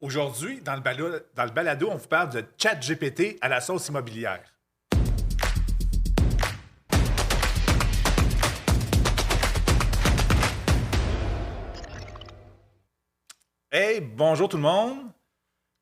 Aujourd'hui, dans le balado, on vous parle de ChatGPT à la sauce immobilière. Hey, bonjour tout le monde.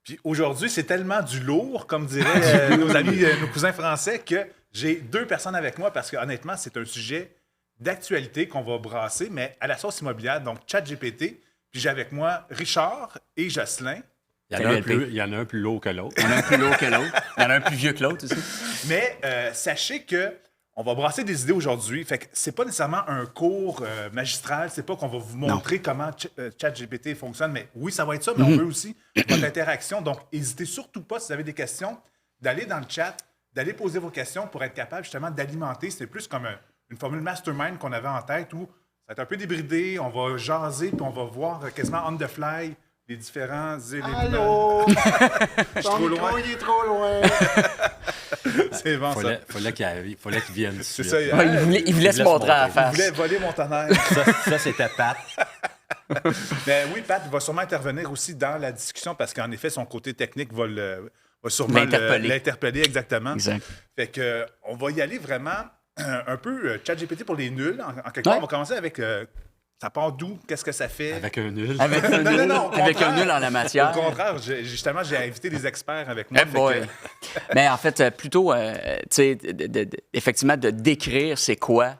Puis aujourd'hui, c'est tellement du lourd, comme diraient nos amis, nos cousins français, que j'ai deux personnes avec moi parce que honnêtement, c'est un sujet d'actualité qu'on va brasser, mais à la sauce immobilière, donc ChatGPT. Puis j'ai avec moi Richard et Jocelyn. Il y en a un plus lourd que l'autre. Il y en a un plus lourd que l'autre. Il y en a un plus vieux que l'autre aussi. Mais sachez que on va brasser des idées aujourd'hui. Fait que c'est pas nécessairement un cours magistral. C'est pas qu'on va vous montrer comment ChatGPT fonctionne. Mais oui, ça va être ça, mais on veut aussi votre interaction. Donc, n'hésitez surtout pas, si vous avez des questions, d'aller dans le chat, d'aller poser vos questions pour être capable justement d'alimenter. C'est plus comme une formule mastermind qu'on avait en tête où ça va être un peu débridé, on va jaser, puis on va voir quasiment on the fly les différents éléments. Allô? trop loin. Il est trop loin. C'est bon, ça. Fallait qu'il vienne. C'est ça. Il voulait se montrer à la Il face. voulait voler mon tonnerre. Ça, c'était Pat. Mais oui, Pat va sûrement intervenir aussi dans la discussion parce qu'en effet, son côté technique va sûrement l'interpeller exactement. Exact. Fait que on va y aller vraiment un peu ChatGPT pour les nuls. En quelque part, on va commencer avec ça part d'où? Qu'est-ce que ça fait? Avec un nul. Avec un nul, non, au avec un contraire. nul en la matière. Au contraire, justement, j'ai invité des experts avec moi. Eh boy. Mais en fait, plutôt, tu sais, effectivement, de décrire c'est quoi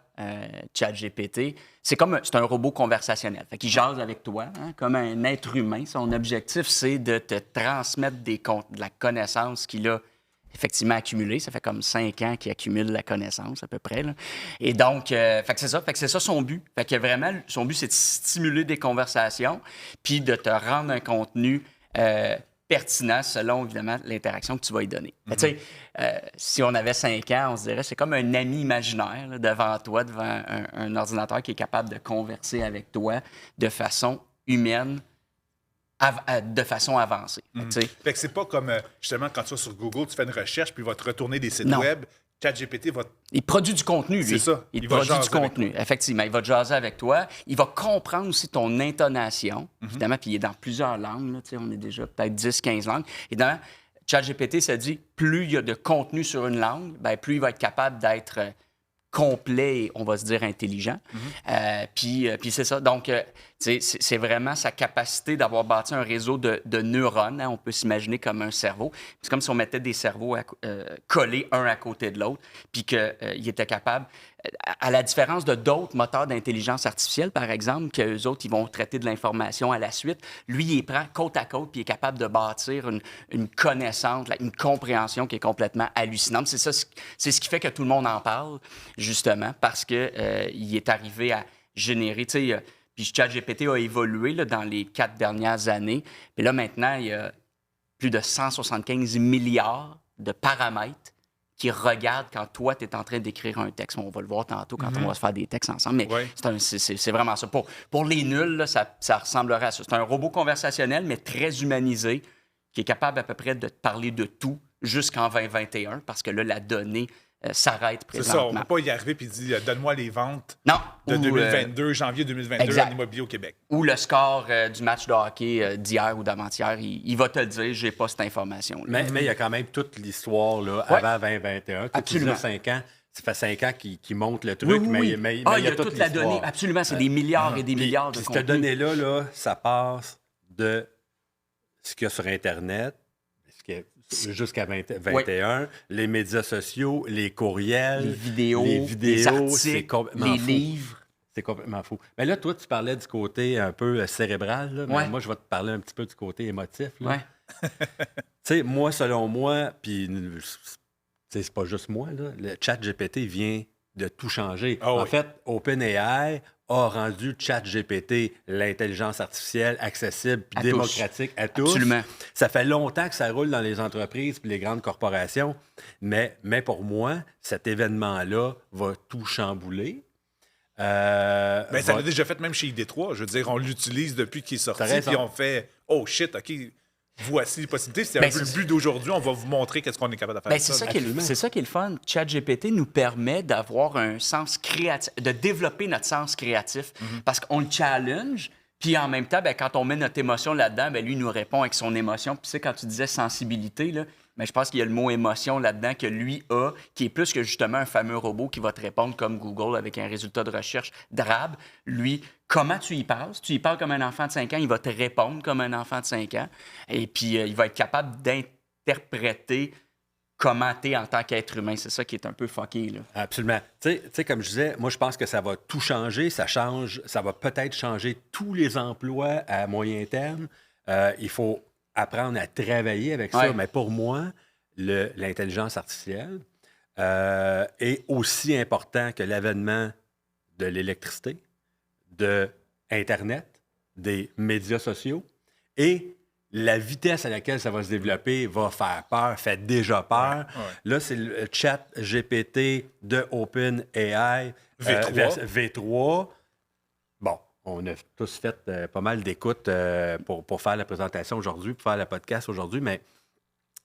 ChatGPT. C'est un robot conversationnel. Fait qu'il jase avec toi, hein, comme un être humain. Son objectif, c'est de te transmettre de la connaissance qu'il a effectivement accumulée. Ça fait comme 5 ans qu'il accumule la connaissance, à peu près. Là. Et donc, fait que c'est ça. Fait que c'est ça son but. Fait que vraiment, son but, c'est de stimuler des conversations puis de te rendre un contenu pertinent selon, évidemment, l'interaction que tu vas y donner. Tu sais, si on avait 5 ans, on se dirait c'est comme un ami imaginaire là, devant toi, devant un ordinateur qui est capable de converser avec toi de façon humaine, de façon avancée. Fait que c'est pas comme, justement, quand tu vas sur Google, tu fais une recherche, puis il va te retourner des sites Non. web. ChatGPT va... Il produit du contenu, lui. C'est ça. Il va produit jaser du contenu, effectivement. Il va te jaser avec toi. Il va comprendre aussi ton intonation, évidemment, puis il est dans plusieurs langues. Là, on est déjà peut-être 10-15 langues. Et dans ChatGPT, ça dit, plus il y a de contenu sur une langue, bien, plus il va être capable d'être complet et, on va se dire, intelligent. Puis c'est ça. Donc, c'est vraiment sa capacité d'avoir bâti un réseau de neurones. Hein, on peut s'imaginer comme un cerveau. C'est comme si on mettait des cerveaux collés un à côté de l'autre, puis qu'il était capable, à la différence de d'autres moteurs d'intelligence artificielle, par exemple, qu'eux autres, ils vont traiter de l'information à la suite, lui, il les prend côte à côte, puis il est capable de bâtir une connaissance, une compréhension qui est complètement hallucinante. C'est ça, c'est ce qui fait que tout le monde en parle, justement, parce qu'il est arrivé à générer, tu sais, puis ChatGPT a évolué là, dans les 4 dernières années. Puis là, maintenant, il y a plus de 175 milliards de paramètres qui regardent quand toi, tu es en train d'écrire un texte. On va le voir tantôt quand on va se faire des textes ensemble. Mais c'est vraiment ça. Pour les nuls, là, ça ressemblerait à ça. C'est un robot conversationnel, mais très humanisé, qui est capable à peu près de te parler de tout jusqu'en 2021, parce que là, la donnée s'arrête présentement. C'est ça, on ne peut pas y arriver et dire « Donne-moi les ventes de 2022, janvier 2022 exact. en immobilier au Québec. » Ou le score du match de hockey d'hier ou d'avant-hier, il va te le dire, j'ai pas cette information-là. Mais il y a quand même toute l'histoire là, avant 2021. Absolument. 5 ans. Ça fait 5 ans qu'il monte le truc, Oui. mais il y a toute toute la donnée. Absolument, c'est des milliards et des milliards de cette contenus. donnée-là, là, ça passe de ce qu'il y a sur Internet, jusqu'à 21, les médias sociaux, les courriels, les vidéos, les articles, les livres. C'est complètement fou. Mais là, toi, tu parlais du côté un peu cérébral. Là, mais moi, je vais te parler un petit peu du côté émotif. Là. Tu sais, moi, selon moi, puis c'est pas juste moi, là, le ChatGPT vient de tout changer. En fait, OpenAI a rendu ChatGPT, l'intelligence artificielle, accessible et démocratique à tous. Absolument. Ça fait longtemps que ça roule dans les entreprises et les grandes corporations, mais pour moi, cet événement-là va tout chambouler. Ça l'a déjà fait même chez ID3. Je veux dire, on l'utilise depuis qu'il est sorti, puis on fait « Oh shit, OK, voici les possibilités. » C'est un peu le but d'aujourd'hui. On va vous montrer qu'est-ce qu'on est capable de faire. C'est ça qui est le fun. ChatGPT nous permet d'avoir un sens créatif, de développer notre sens créatif, parce qu'on le challenge, Puis en même temps, ben, quand on met notre émotion là-dedans, ben, lui, il nous répond avec son émotion. Puis tu sais, quand tu disais sensibilité, là, ben, je pense qu'il y a le mot émotion là-dedans que lui a, qui est plus que justement un fameux robot qui va te répondre comme Google avec un résultat de recherche drabe. Lui, comment tu y parles? Si tu y parles comme un enfant de 5 ans, il va te répondre comme un enfant de 5 ans. Et puis, il va être capable d'interpréter comment tu es en tant qu'être humain. C'est ça qui est un peu fucké, là. Absolument. Tu sais, comme je disais, moi, je pense que ça va tout changer. Ça va peut-être changer tous les emplois à moyen terme. Il faut apprendre à travailler avec ça. Mais pour moi, l'intelligence artificielle est aussi important que l'avènement de l'électricité, de Internet, des médias sociaux et la vitesse à laquelle ça va se développer va faire peur, fait déjà peur. Là, c'est le chat GPT de OpenAI V3. Bon, on a tous fait pas mal d'écoutes pour faire la présentation aujourd'hui, pour faire le podcast aujourd'hui, mais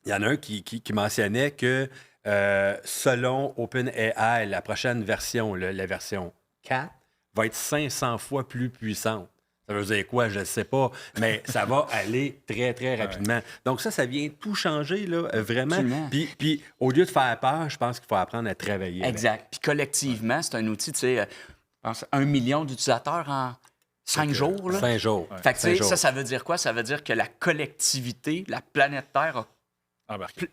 il y en a un qui mentionnait que selon OpenAI, la prochaine version, la version 4, va être 500 fois plus puissante. Ça veut dire quoi? Je ne sais pas, mais ça va aller très, très rapidement. Donc ça vient tout changer, là, vraiment. Puis au lieu de faire peur, je pense qu'il faut apprendre à travailler. Exact. Puis collectivement, c'est un outil, tu sais, je pense 1 million d'utilisateurs en 5 jours. Là. 5 jours. Fait que, tu sais, ça veut dire quoi? Ça veut dire que la collectivité, la planète Terre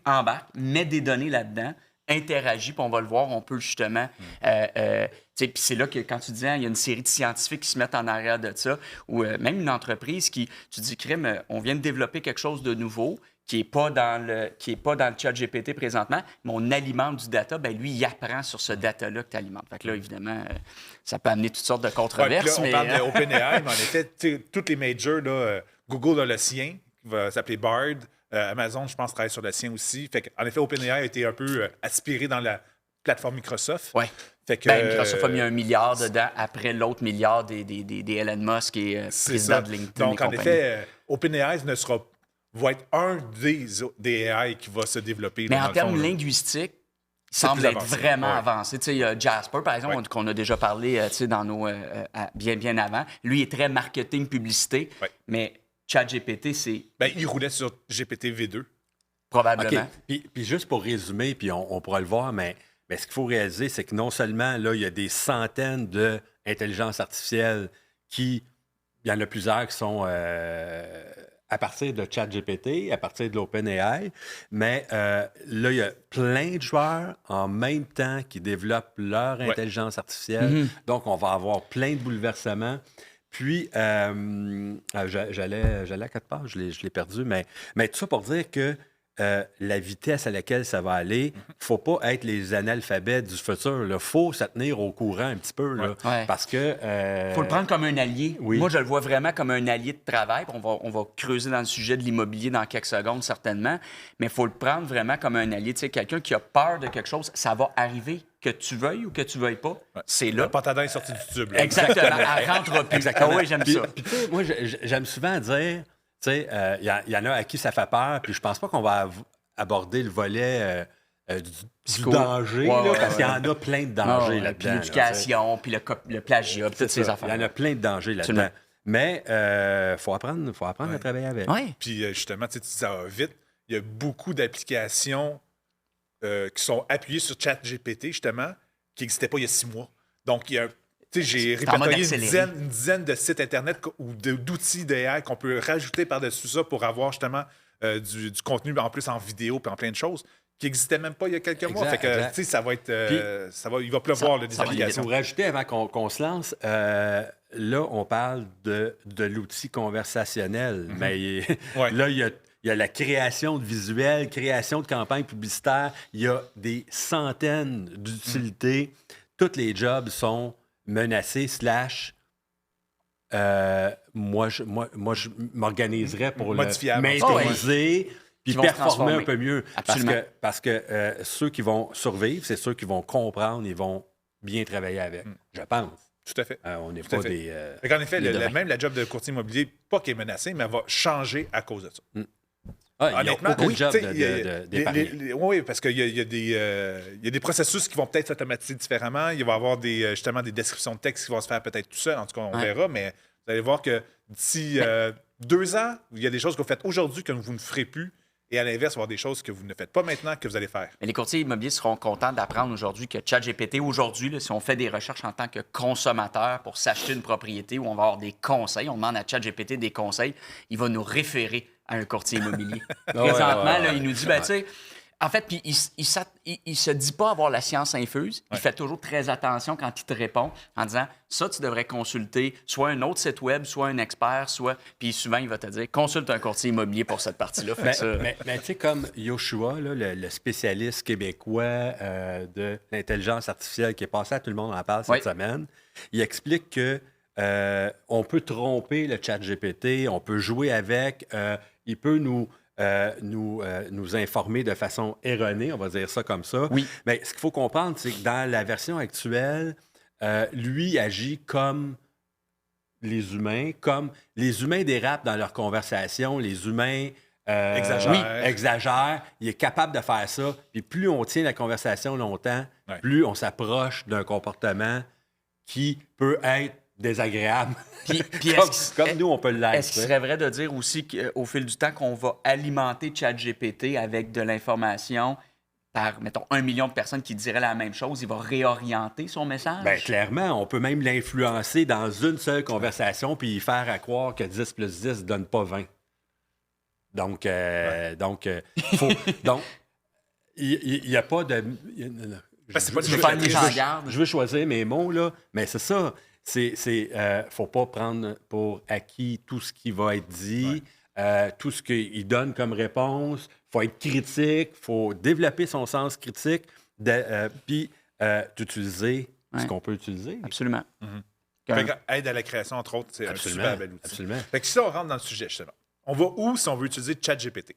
embarque, met des données là-dedans, interagit, puis on va le voir, on peut justement... puis c'est là que, quand tu dis, il y a une série de scientifiques qui se mettent en arrière de ça, ou même une entreprise qui... Tu dis, crime, on vient de développer quelque chose de nouveau qui n'est pas dans le chat GPT présentement, mais on alimente du data, bien lui, il apprend sur ce data-là que tu alimentes. Fait que là, évidemment, ça peut amener toutes sortes de controverses. On parle d'OpenAI, mais en effet, toutes les majors, là, Google a le sien, qui va s'appeler Bard. Amazon, je pense, travaille sur le sien aussi. Fait en effet, OpenAI a été un peu aspiré dans la plateforme Microsoft. Oui. Microsoft a mis 1 milliard dedans après l'autre milliard des Elon Musk et président de LinkedIn. Donc, en effet, OpenAI va être un des AI qui va se développer. Mais en termes linguistiques, il semble être vraiment avancé. Il y a Jasper, par exemple, qu'on a déjà parlé dans nos bien avant. Lui est très marketing, publicité, mais ChatGPT, c'est... il roulait sur GPT V2. Probablement. Okay. Puis juste pour résumer, puis on pourra le voir, mais ce qu'il faut réaliser, c'est que non seulement, là, il y a des centaines d'intelligences artificielles il y en a plusieurs qui sont à partir de ChatGPT, à partir de l'OpenAI, mais là, il y a plein de joueurs en même temps qui développent leur intelligence artificielle. Donc, on va avoir plein de bouleversements. Puis, j'allais à quelque part, je l'ai perdu, mais tout ça pour dire que la vitesse à laquelle ça va aller, il ne faut pas être les analphabètes du futur. Il faut se tenir au courant un petit peu. Là, parce que... Il faut le prendre comme un allié. Oui. Moi, je le vois vraiment comme un allié de travail. On va creuser dans le sujet de l'immobilier dans quelques secondes, certainement. Mais il faut le prendre vraiment comme un allié. Tu sais, quelqu'un qui a peur de quelque chose, ça va arriver. Que tu veuilles ou que tu veuilles pas, c'est là. Le pantadin est sorti du tube. Là. Exactement. Elle rentre plus. Exactement. Oui, j'aime ça. Puis, moi, j'aime souvent dire, tu sais, il y en a à qui ça fait peur, puis je pense pas qu'on va aborder le volet du danger, là, parce qu'il y en a plein de dangers là-dedans. Puis l'éducation, puis le plagiat, puis toutes ces affaires. Il y en a plein de dangers là-dedans. Mais il faut apprendre à travailler avec. Puis justement, tu dis ça va vite. Il y a beaucoup d'applications qui sont appuyés sur ChatGPT, justement, qui n'existaient pas il y a 6 mois. Donc, j'ai répertorié une dizaine de sites Internet ou d'outils d'AI qu'on peut rajouter par-dessus ça pour avoir justement du contenu en plus en vidéo et en plein de choses qui n'existaient même pas il y a quelques mois. Fait que, ça va être... il va pleuvoir des applications. Pour rajouter, avant qu'on se lance, là, on parle de l'outil conversationnel, mais là, il y a la création de visuels, création de campagnes publicitaires. Il y a des centaines d'utilités. Tous les jobs sont menacés, moi, je m'organiserais pour le maîtriser puis performer un peu mieux. Parce que ceux qui vont survivre, c'est ceux qui vont comprendre et vont bien travailler avec, je pense. Tout à fait. On n'est pas des... en effet, même la job de courtier immobilier, pas qu'elle est menacée, mais elle va changer à cause de ça. Honnêtement, il y a aucun job d'épargner. Oui, parce qu'il y a des processus qui vont peut-être s'automatiser différemment. Il va y avoir justement des descriptions de texte qui vont se faire peut-être tout seul. En tout cas, on verra. Mais vous allez voir que d'ici 2 ans, il y a des choses que vous faites aujourd'hui que vous ne ferez plus. Et à l'inverse, il va y avoir des choses que vous ne faites pas maintenant que vous allez faire. Mais les courtiers immobiliers seront contents d'apprendre aujourd'hui que ChatGPT, aujourd'hui, là, si on fait des recherches en tant que consommateur pour s'acheter une propriété où on va avoir des conseils, on demande à ChatGPT des conseils, il va nous référer à un courtier immobilier. Présentement, là, il nous dit, ben, tu sais, en fait, puis il se dit pas avoir la science infuse. Il fait toujours très attention quand il te répond en disant ça, tu devrais consulter soit un autre site web, soit un expert, soit. Puis souvent, il va te dire consulte un courtier immobilier pour cette partie-là. Mais tu sais, comme Yoshua, là, le spécialiste québécois de l'intelligence artificielle qui est passé à tout le monde en parle cette semaine, il explique que on peut tromper le ChatGPT, on peut jouer avec, il peut nous informer de façon erronée, on va dire ça comme ça. Oui. Mais ce qu'il faut comprendre, c'est que dans la version actuelle, lui agit comme les humains dérapent dans leur conversation, les humains exagèrent. Il est capable de faire ça. Puis plus on tient la conversation longtemps, plus on s'approche d'un comportement qui peut être désagréable. Puis comme nous, on peut l'être. Est-ce qu'il serait vrai de dire aussi qu'au fil du temps, qu'on va alimenter ChatGPT avec de l'information par, mettons, 1 million de personnes qui diraient la même chose, il va réorienter son message? Bien, clairement, on peut même l'influencer dans une seule conversation puis y faire à croire que 10 plus 10 ne donne pas 20. Donc, il n'y a pas de... Je veux choisir mes mots, là, mais c'est ça. Faut pas prendre pour acquis tout ce qui va être dit, tout ce qu'il donne comme réponse. Il faut être critique, il faut développer son sens critique, puis d'utiliser ce qu'on peut utiliser. Absolument. Aide à la création, entre autres, c'est un super bel outil. Absolument. Fait que si on rentre dans le sujet, justement, on va où si on veut utiliser ChatGPT?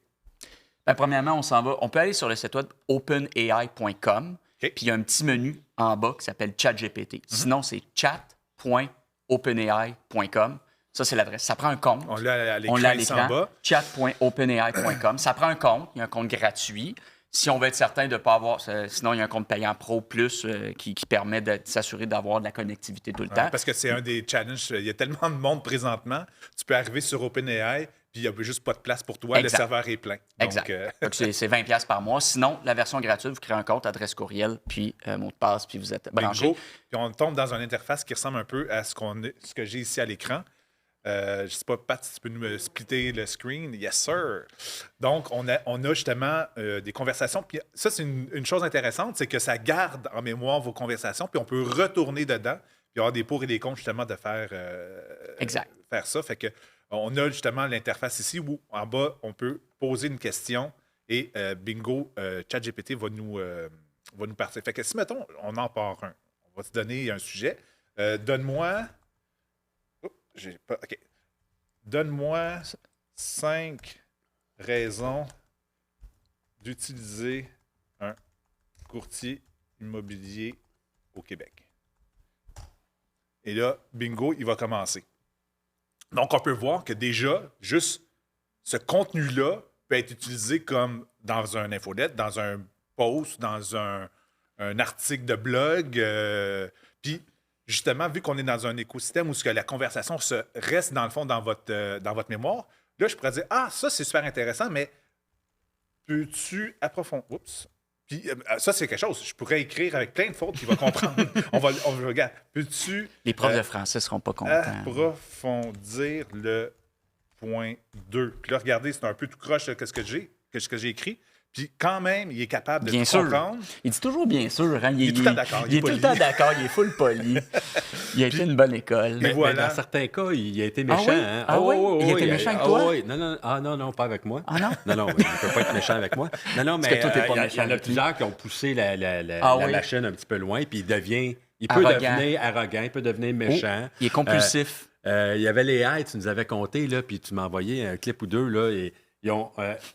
Ben, premièrement, on peut aller sur le site web openai.com, puis il y a un petit menu en bas qui s'appelle ChatGPT. Sinon, c'est chat.openai.com. Ça, c'est l'adresse. Ça prend un compte. On l'a à l'écran. Chat.openai.com. Ça prend un compte. Il y a un compte gratuit. Si on veut être certain de ne pas avoir... Sinon, il y a un compte payant Pro Plus qui permet de s'assurer d'avoir de la connectivité tout le temps. Parce que c'est un des challenges. Il y a tellement de monde présentement. Tu peux arriver sur OpenAI, puis il n'y a juste pas de place pour toi. Exact. Le serveur est plein. Exact. Donc, c'est 20$ par mois. Sinon, la version gratuite, vous créez un compte, adresse courriel, puis mot de passe, puis vous êtes branché. Puis on tombe dans une interface qui ressemble un peu à ce que j'ai ici à l'écran. Je ne sais pas, Pat, si tu peux nous splitter le screen. Yes, sir. Donc, on a justement des conversations. Puis ça, c'est une chose intéressante, c'est que ça garde en mémoire vos conversations, puis on peut retourner dedans, puis avoir des pour et des contre, justement, de faire ça. Fait que on a justement l'interface ici où, en bas, on peut poser une question et bingo, ChatGPT va nous partir. Fait que si, mettons, on en part un, on va te donner un sujet. Donne-moi... OK. Donne-moi 5 raisons d'utiliser un courtier immobilier au Québec. Et là, bingo, il va commencer. Donc, on peut voir que déjà, juste ce contenu-là peut être utilisé comme dans un infolette, dans un post, dans un article de blog. Puis, justement, vu qu'on est dans un écosystème où la conversation reste, dans le fond, dans votre mémoire, là, je pourrais dire « Ah, ça, c'est super intéressant, mais peux-tu approfondir? » Oups. Puis ça, c'est quelque chose. Je pourrais écrire avec plein de fautes, puis il va comprendre. on va regarder. Peux-tu... Les profs de français ne seront pas contents. Approfondir le point 2. Puis là, regardez, c'est un peu tout croche ce que j'ai écrit. Puis quand même, il est capable de tout comprendre. Il dit toujours bien sûr. Hein? Il est tout le temps d'accord. Il est tout le temps d'accord. Il est full poli. Il a été une bonne école. Mais voilà. Dans certains cas, il a été méchant. Ah oui? Il a été méchant avec toi? Non, pas avec moi. Ah non? Non, il ne peut pas être méchant avec moi. Non, mais il y en a plusieurs qui ont poussé la machine un petit peu loin, puis il peut devenir arrogant, il peut devenir méchant. Il est compulsif. Il y avait les haies, tu nous avais compté, là, puis tu m'as envoyé un clip ou deux, là, et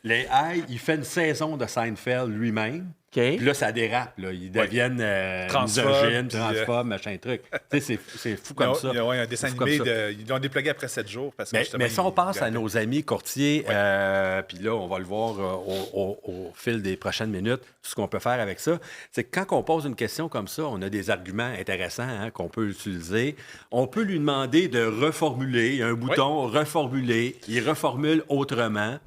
les haies, il fait une saison de Seinfeld lui-même. Puis là, ça dérape. Là. Ils deviennent misogynes, transphobes, machin truc. C'est fou comme ça. Il y a un dessin animé, ils l'ont déplugué après 7 jours. Parce que mais si on passe à nos amis courtiers, puis là, on va le voir au fil des prochaines minutes, tout ce qu'on peut faire avec ça, c'est que quand on pose une question comme ça, on a des arguments intéressants qu'on peut utiliser. On peut lui demander de reformuler. Il y a un bouton « Reformuler ». Il reformule autrement.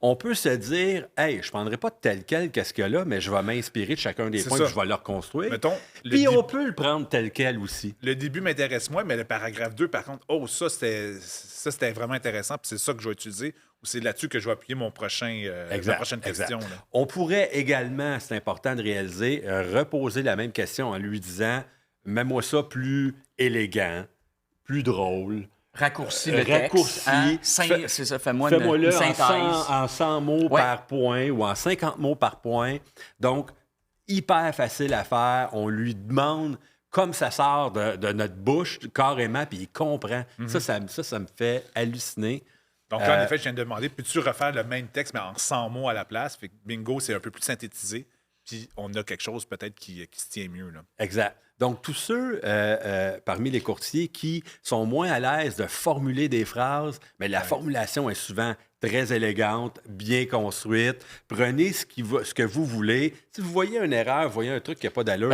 On peut se dire, hey, je ne prendrai pas tel quel qu'est-ce qu'il y a là, mais je vais m'inspirer de chacun des points et je vais le reconstruire. Puis on peut le prendre tel quel aussi. Le début m'intéresse moins, mais le paragraphe 2, par contre, ça, c'était vraiment intéressant, puis c'est ça que je vais utiliser, ou c'est là-dessus que je vais appuyer ma prochaine question. Là. On pourrait également, c'est important de réaliser, reposer la même question en lui disant, mets-moi ça plus élégant, plus drôle. Raccourcis le texte. C'est ça, fais-moi une synthèse. En 100 mots par point ou en 50 mots par point. Donc, hyper facile à faire. On lui demande comme ça sort de notre bouche, carrément, puis il comprend. Mm-hmm. Ça me fait halluciner. Donc là, en effet, je viens de demander, peux-tu refaire le même texte, mais en 100 mots à la place? Fait que bingo, c'est un peu plus synthétisé. Puis on a quelque chose peut-être qui se tient mieux. Là. Exact. Donc, tous ceux parmi les courtiers qui sont moins à l'aise de formuler des phrases, mais la formulation est souvent très élégante, bien construite. Prenez ce que vous voulez. Si vous voyez une erreur, vous voyez un truc qui n'a pas d'allure,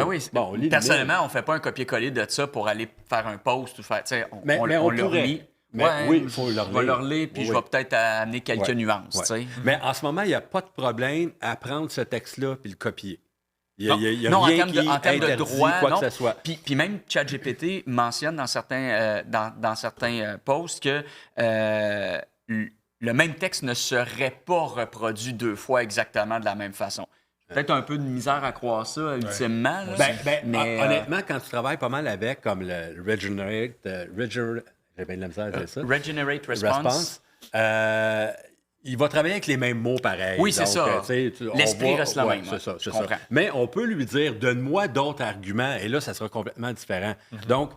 personnellement, on ne fait pas un copier-coller de ça pour aller faire un post ou faire... Mais on le relit. Oui, il faut le relire. Je vais le relire, puis je vais peut-être amener quelques nuances. Mais en ce moment, il n'y a pas de problème à prendre ce texte-là puis le copier. Il y a rien en termes de droit, quoi que ce soit. Puis même ChatGPT mentionne dans certains posts que le même texte ne serait pas reproduit 2 fois exactement de la même façon. Peut-être un peu de misère à croire ça, ultimement. Mais honnêtement, quand tu travailles pas mal avec, comme le Regenerate, j'ai bien de la misère à dire ça. Regenerate Response. Il va travailler avec les mêmes mots pareils. Oui, c'est ça. L'esprit reste le même. C'est ça. Mais on peut lui dire, donne-moi d'autres arguments, et là, ça sera complètement différent. Mm-hmm. Donc,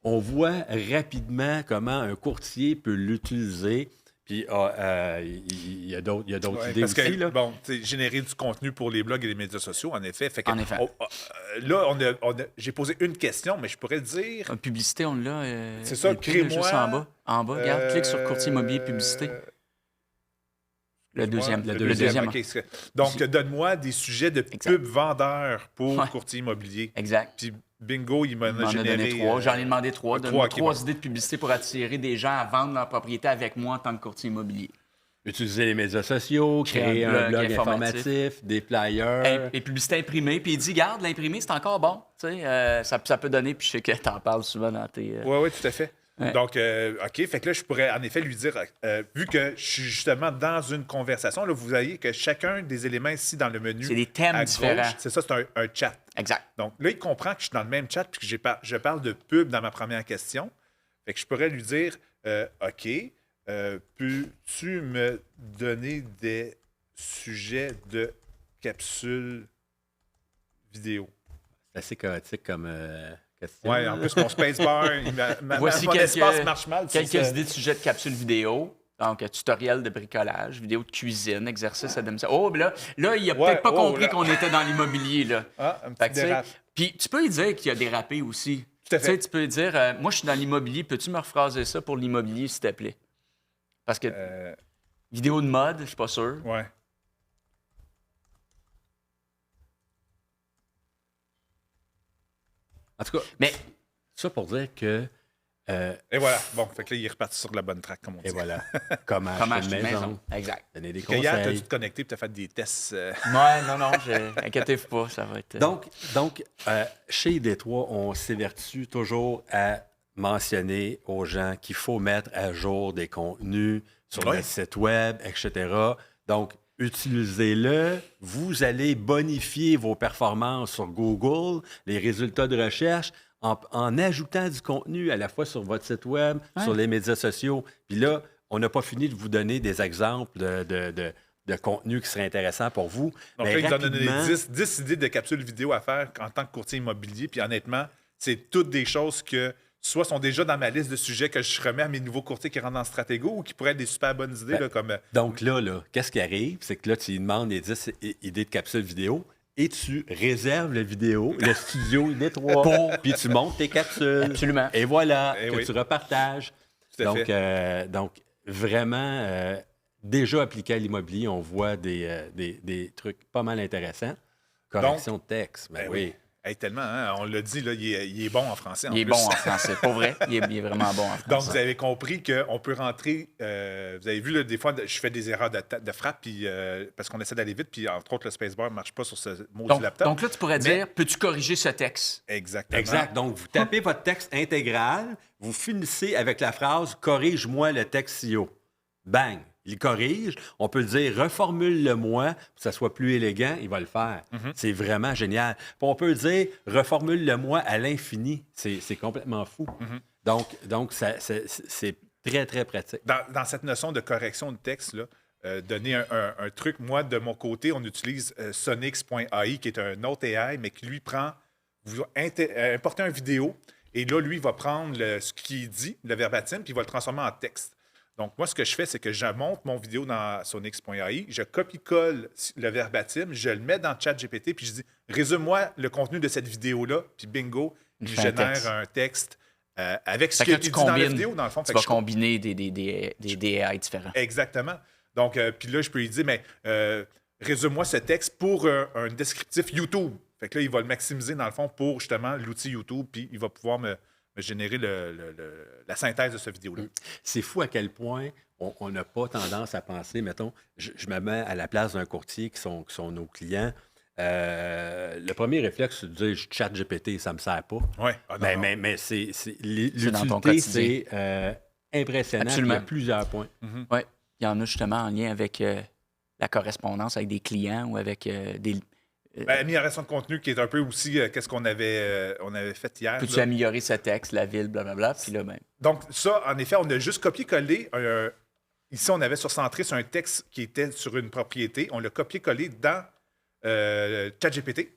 on voit rapidement comment un courtier peut l'utiliser. Puis, il y a d'autres idées aussi. Parce que, générer du contenu pour les blogs et les médias sociaux, en effet. Fait que, là, j'ai posé une question, mais je pourrais dire... Une publicité, on l'a. C'est ça, crée-moi... Juste en bas, regarde, clique sur courtier immobilier publicité. Le deuxième. Okay. Donc, donne-moi des sujets de pub vendeurs pour courtier immobilier. Exact. Puis, bingo, il m'en a généré... donné 3. J'en ai demandé 3. Donne-moi 3 idées de publicité pour attirer des gens à vendre leur propriété avec moi en tant que courtier immobilier. Utiliser les médias sociaux, créer un blog informatif, des flyers. Et publicité imprimée. Puis il dit, garde, l'imprimé, c'est encore bon. Ça peut donner, puis je sais que tu en parles souvent dans tes... Oui, tout à fait. Ouais. Donc, OK, fait que là, je pourrais en effet lui dire, vu que je suis justement dans une conversation, là, vous voyez que chacun des éléments ici dans le menu... C'est des thèmes différents. C'est ça, c'est un chat. Exact. Donc là, il comprend que je suis dans le même chat puis que je parle de pub dans ma première question. Fait que je pourrais lui dire, OK, peux-tu me donner des sujets de capsules vidéo? C'est assez chaotique comme... Oui, en plus, mon spacebar, Voici mon espace marche mal. Quelques idées de sujets de capsules vidéo. Donc, tutoriel de bricolage, vidéo de cuisine, exercice à domicile. Oh, là, il n'a peut-être pas compris qu'on était dans l'immobilier. Là. Un petit dérape. Puis, tu peux lui dire qu'il a dérapé aussi. Tout à fait. Tu peux lui dire, moi, je suis dans l'immobilier, peux-tu me rephraser ça pour l'immobilier, s'il te plaît? Parce que vidéo de mode, je suis pas sûr. Ouais. En tout cas, mais ça pour dire que... et voilà. Bon, fait que là, il est reparti sur la bonne track, comme on dit. Et voilà. Comment acheter une maison. Exact. Donner des conseils. Hier, tu as dû te connecter et tu as fait des tests. Non, inquiétez-vous pas, ça va être... Donc chez Détroit, on s'évertue toujours à mentionner aux gens qu'il faut mettre à jour des contenus sur le site web, etc. Donc, utilisez-le. Vous allez bonifier vos performances sur Google, les résultats de recherche, en ajoutant du contenu à la fois sur votre site web, sur les médias sociaux. Puis là, on n'a pas fini de vous donner des exemples de contenu qui serait intéressant pour vous. Donc là, il nous a donné 10 idées de capsules vidéo à faire en tant que courtier immobilier. Puis honnêtement, c'est toutes des choses que soit sont déjà dans ma liste de sujets que je remets à mes nouveaux courtiers qui rentrent dans Stratego ou qui pourraient être des super bonnes idées. Là, comme... Donc là, qu'est-ce qui arrive? C'est que là, tu lui demandes les 10 idées de capsules vidéo et tu réserves la vidéo, le studio nettoie, puis tu montes tes capsules. Absolument. Et voilà, Eh que oui. tu repartages. Tout à fait. Donc, vraiment, déjà appliqué à l'immobilier, on voit des trucs pas mal intéressants. Correction de texte, ben oui. Hey, tellement, hein? On l'a dit, là, il est bon en français. Il est bon en français. Pour vrai, il est vraiment bon en français. Donc, vous avez compris qu'on peut rentrer. Vous avez vu, là, des fois, je fais des erreurs de frappe puis, parce qu'on essaie d'aller vite, puis entre autres, le spacebar ne marche pas sur ce maudit laptop. Donc là, tu pourrais dire, peux-tu corriger ce texte? Exactement. Exact. Donc, vous tapez votre texte intégral, vous finissez avec la phrase « Corrige-moi le texte SEO ». Bang! Il corrige. On peut dire « Reformule-le-moi » pour que ça soit plus élégant. Il va le faire. C'est vraiment génial. Puis on peut dire « Reformule-le-moi à l'infini ». C'est complètement fou. Donc c'est très, très pratique. Dans cette notion de correction de texte, là, donner un truc, moi, de mon côté, on utilise Sonix.ai, qui est un autre AI, mais qui, lui, vous importez une vidéo, et là, lui, il va prendre ce qu'il dit, le verbatim, puis il va le transformer en texte. Donc, moi, ce que je fais, c'est que je monte mon vidéo dans Sonix.ai, je copie-colle le verbatim, je le mets dans ChatGPT, puis je dis « Résume-moi le contenu de cette vidéo-là », puis bingo, il génère un texte avec ce qui est dit dans la vidéo, dans le fond. Tu vas combiner des AI différents. Exactement. Donc, puis là, je peux lui dire « Mais résume-moi ce texte pour un descriptif YouTube ». Fait que là, il va le maximiser, dans le fond, pour justement l'outil YouTube, puis il va pouvoir me générer la synthèse de cette vidéo-là. C'est fou à quel point on n'a pas tendance à penser, mettons, je me mets à la place d'un courtier qui sont nos clients. Le premier réflexe, c'est de dire « ChatGPT, ça ne me sert pas Ouais. ». Mais l'utilité, c'est impressionnant. Absolument. Il y a plusieurs points. Oui, il y en a justement en lien avec la correspondance avec des clients ou avec des... amélioration de contenu qui est un peu aussi qu'est-ce qu'on avait fait hier. Peux-tu améliorer ce texte, la ville, blablabla, puis là, ben... Donc, ça, en effet, on a juste copié-collé. Ici, on avait surcentré sur un texte qui était sur une propriété. On l'a copié-collé dans ChatGPT.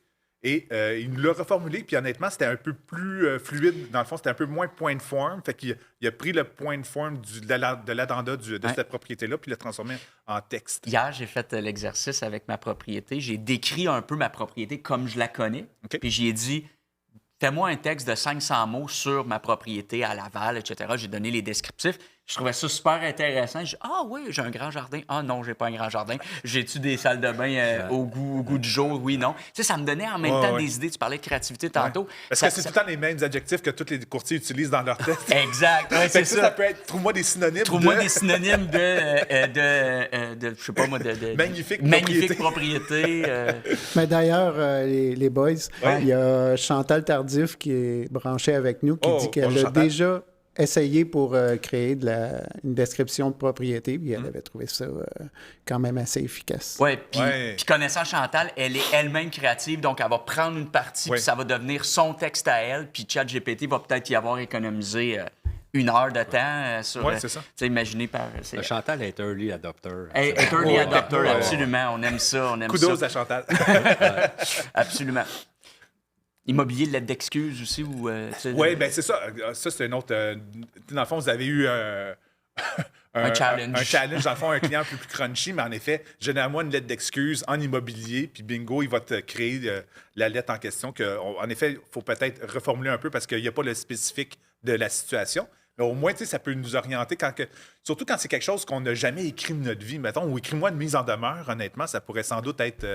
Et il nous l'a reformulé. Puis honnêtement, c'était un peu plus fluide. Dans le fond, c'était un peu moins point de forme. Fait qu'il a pris le point de forme de l'addenda de cette propriété-là, puis l'a transformé en texte. Hier, j'ai fait l'exercice avec ma propriété. J'ai décrit un peu ma propriété comme je la connais. Okay. Puis j'ai dit, fais-moi un texte de 500 mots sur ma propriété à Laval, etc. J'ai donné les descriptifs. Je trouvais ça super intéressant. J'ai dit, ah oui, j'ai un grand jardin. Ah non, j'ai pas un grand jardin. J'ai-tu des salles de bain au goût du jour? Oui, non. Tu sais, ça me donnait en même temps des idées. Tu parlais de créativité tantôt. Parce que c'est tout le temps les mêmes adjectifs que tous les courtiers utilisent dans leur texte. Exact. Ouais, c'est ça. Ça peut être, trouve-moi des synonymes. Trouve-moi des synonymes de je sais pas moi, de magnifique propriété. Mais d'ailleurs, les boys, il y a Chantal Tardif qui est branchée avec nous qui dit qu'elle a déjà essayé pour créer une description de propriété, puis elle avait trouvé ça quand même assez efficace. Oui, puis connaissant Chantal, elle est elle-même créative, donc elle va prendre une partie, puis ça va devenir son texte à elle, puis ChatGPT va peut-être y avoir économisé 1 heure de temps sur... Oui, c'est ça. Imaginé par... Chantal est early adopter. Early adopter, absolument. On aime ça, Kudos à Chantal. Absolument. Immobilier, lettre d'excuse aussi? Oui, bien c'est ça. Ça, c'est une autre... dans le fond, vous avez eu un challenge. Un challenge, dans le fond, un client un peu plus crunchy, mais en effet, généralement une lettre d'excuse en immobilier, puis bingo, il va te créer la lettre en question. En effet, il faut peut-être reformuler un peu parce qu'il n'y a pas le spécifique de la situation. Mais au moins, ça peut nous orienter, surtout quand c'est quelque chose qu'on n'a jamais écrit de notre vie, mettons, ou écris-moi une mise en demeure, honnêtement, ça pourrait sans doute être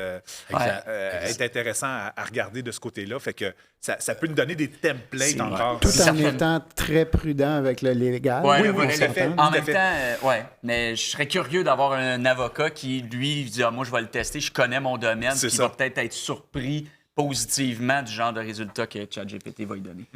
intéressant à regarder de ce côté-là. Fait que ça peut nous donner des templates encore. Tout en étant très prudent avec le légal. Oui, en même temps, mais je serais curieux d'avoir un avocat qui, lui, dit moi, je vais le tester, je connais mon domaine, puis il va peut-être être surpris positivement du genre de résultat que ChatGPT va lui donner.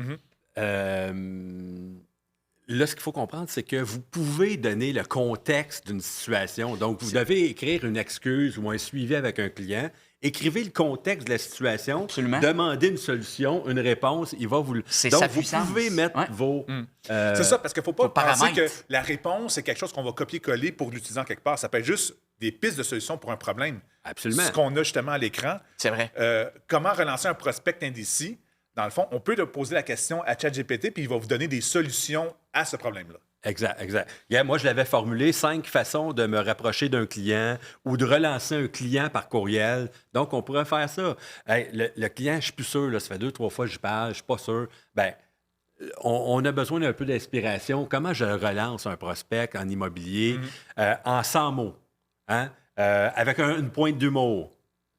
Là, ce qu'il faut comprendre, c'est que vous pouvez donner le contexte d'une situation. Donc, vous devez écrire une excuse ou un suivi avec un client. Écrivez le contexte de la situation. Absolument. Demandez une solution, une réponse. Il va vous le... Donc, vous pouvez mettre vos... c'est ça, parce qu'il ne faut pas penser paramètres. que la réponse, c'est quelque chose qu'on va copier-coller pour l'utiliser en quelque part. Ça peut être juste des pistes de solutions pour un problème. Absolument. Ce qu'on a justement à l'écran. C'est vrai. Comment relancer un prospect indécis? Dans le fond, on peut poser la question à ChatGPT puis il va vous donner des solutions à ce problème-là. Exact. Moi, je l'avais formulé 5 façons de me rapprocher d'un client ou de relancer un client par courriel. Donc, on pourrait faire ça. Hey, le client, je suis plus sûr, là, ça fait 2-3 fois que je parle, je suis pas sûr. Bien, on a besoin d'un peu d'inspiration. Comment je relance un prospect en immobilier en 100 mots, hein? Avec une pointe d'humour?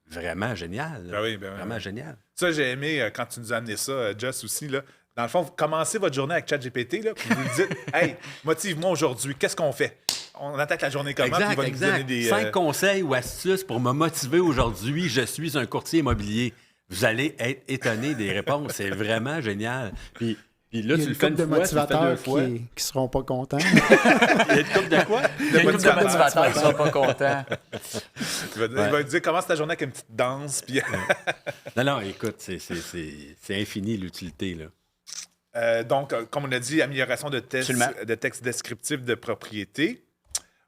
Vraiment génial. Vraiment génial. Ça, j'ai aimé quand tu nous as amené ça, Joss, aussi, là. Dans le fond, vous commencez votre journée avec ChatGPT, là, puis vous lui dites « Hey, motive-moi aujourd'hui, qu'est-ce qu'on fait? » On attaque la journée comment? Puis il va nous donner des... 5 conseils ou astuces pour me motiver aujourd'hui. Je suis un courtier immobilier. Vous allez être étonné des réponses. C'est vraiment génial. Puis là, tu le fais une fois, tu le fais 2 fois. Qui ne seront pas contents. Il y a une couple de quoi? Il y a une couple de motivateurs qui ne sont pas contents. Il va dire commence ta journée avec une petite danse. Puis... non, écoute, c'est infini l'utilité, là. Donc, comme on a dit, amélioration de texte descriptif de propriété.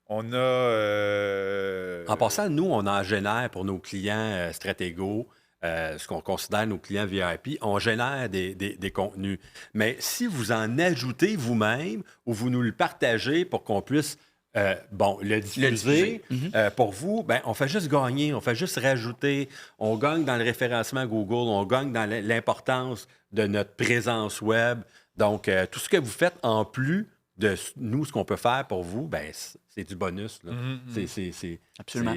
On a... En passant, nous, on en génère pour nos clients stratégaux, ce qu'on considère nos clients VIP, on génère des contenus. Mais si vous en ajoutez vous-même ou vous nous le partagez pour qu'on puisse le diffuser pour vous, ben, on fait juste gagner, on fait juste rajouter. On gagne dans le référencement Google, on gagne dans l'importance de notre présence web. Donc, tout ce que vous faites en plus de nous, ce qu'on peut faire pour vous, ben, c'est du bonus. Là. Absolument.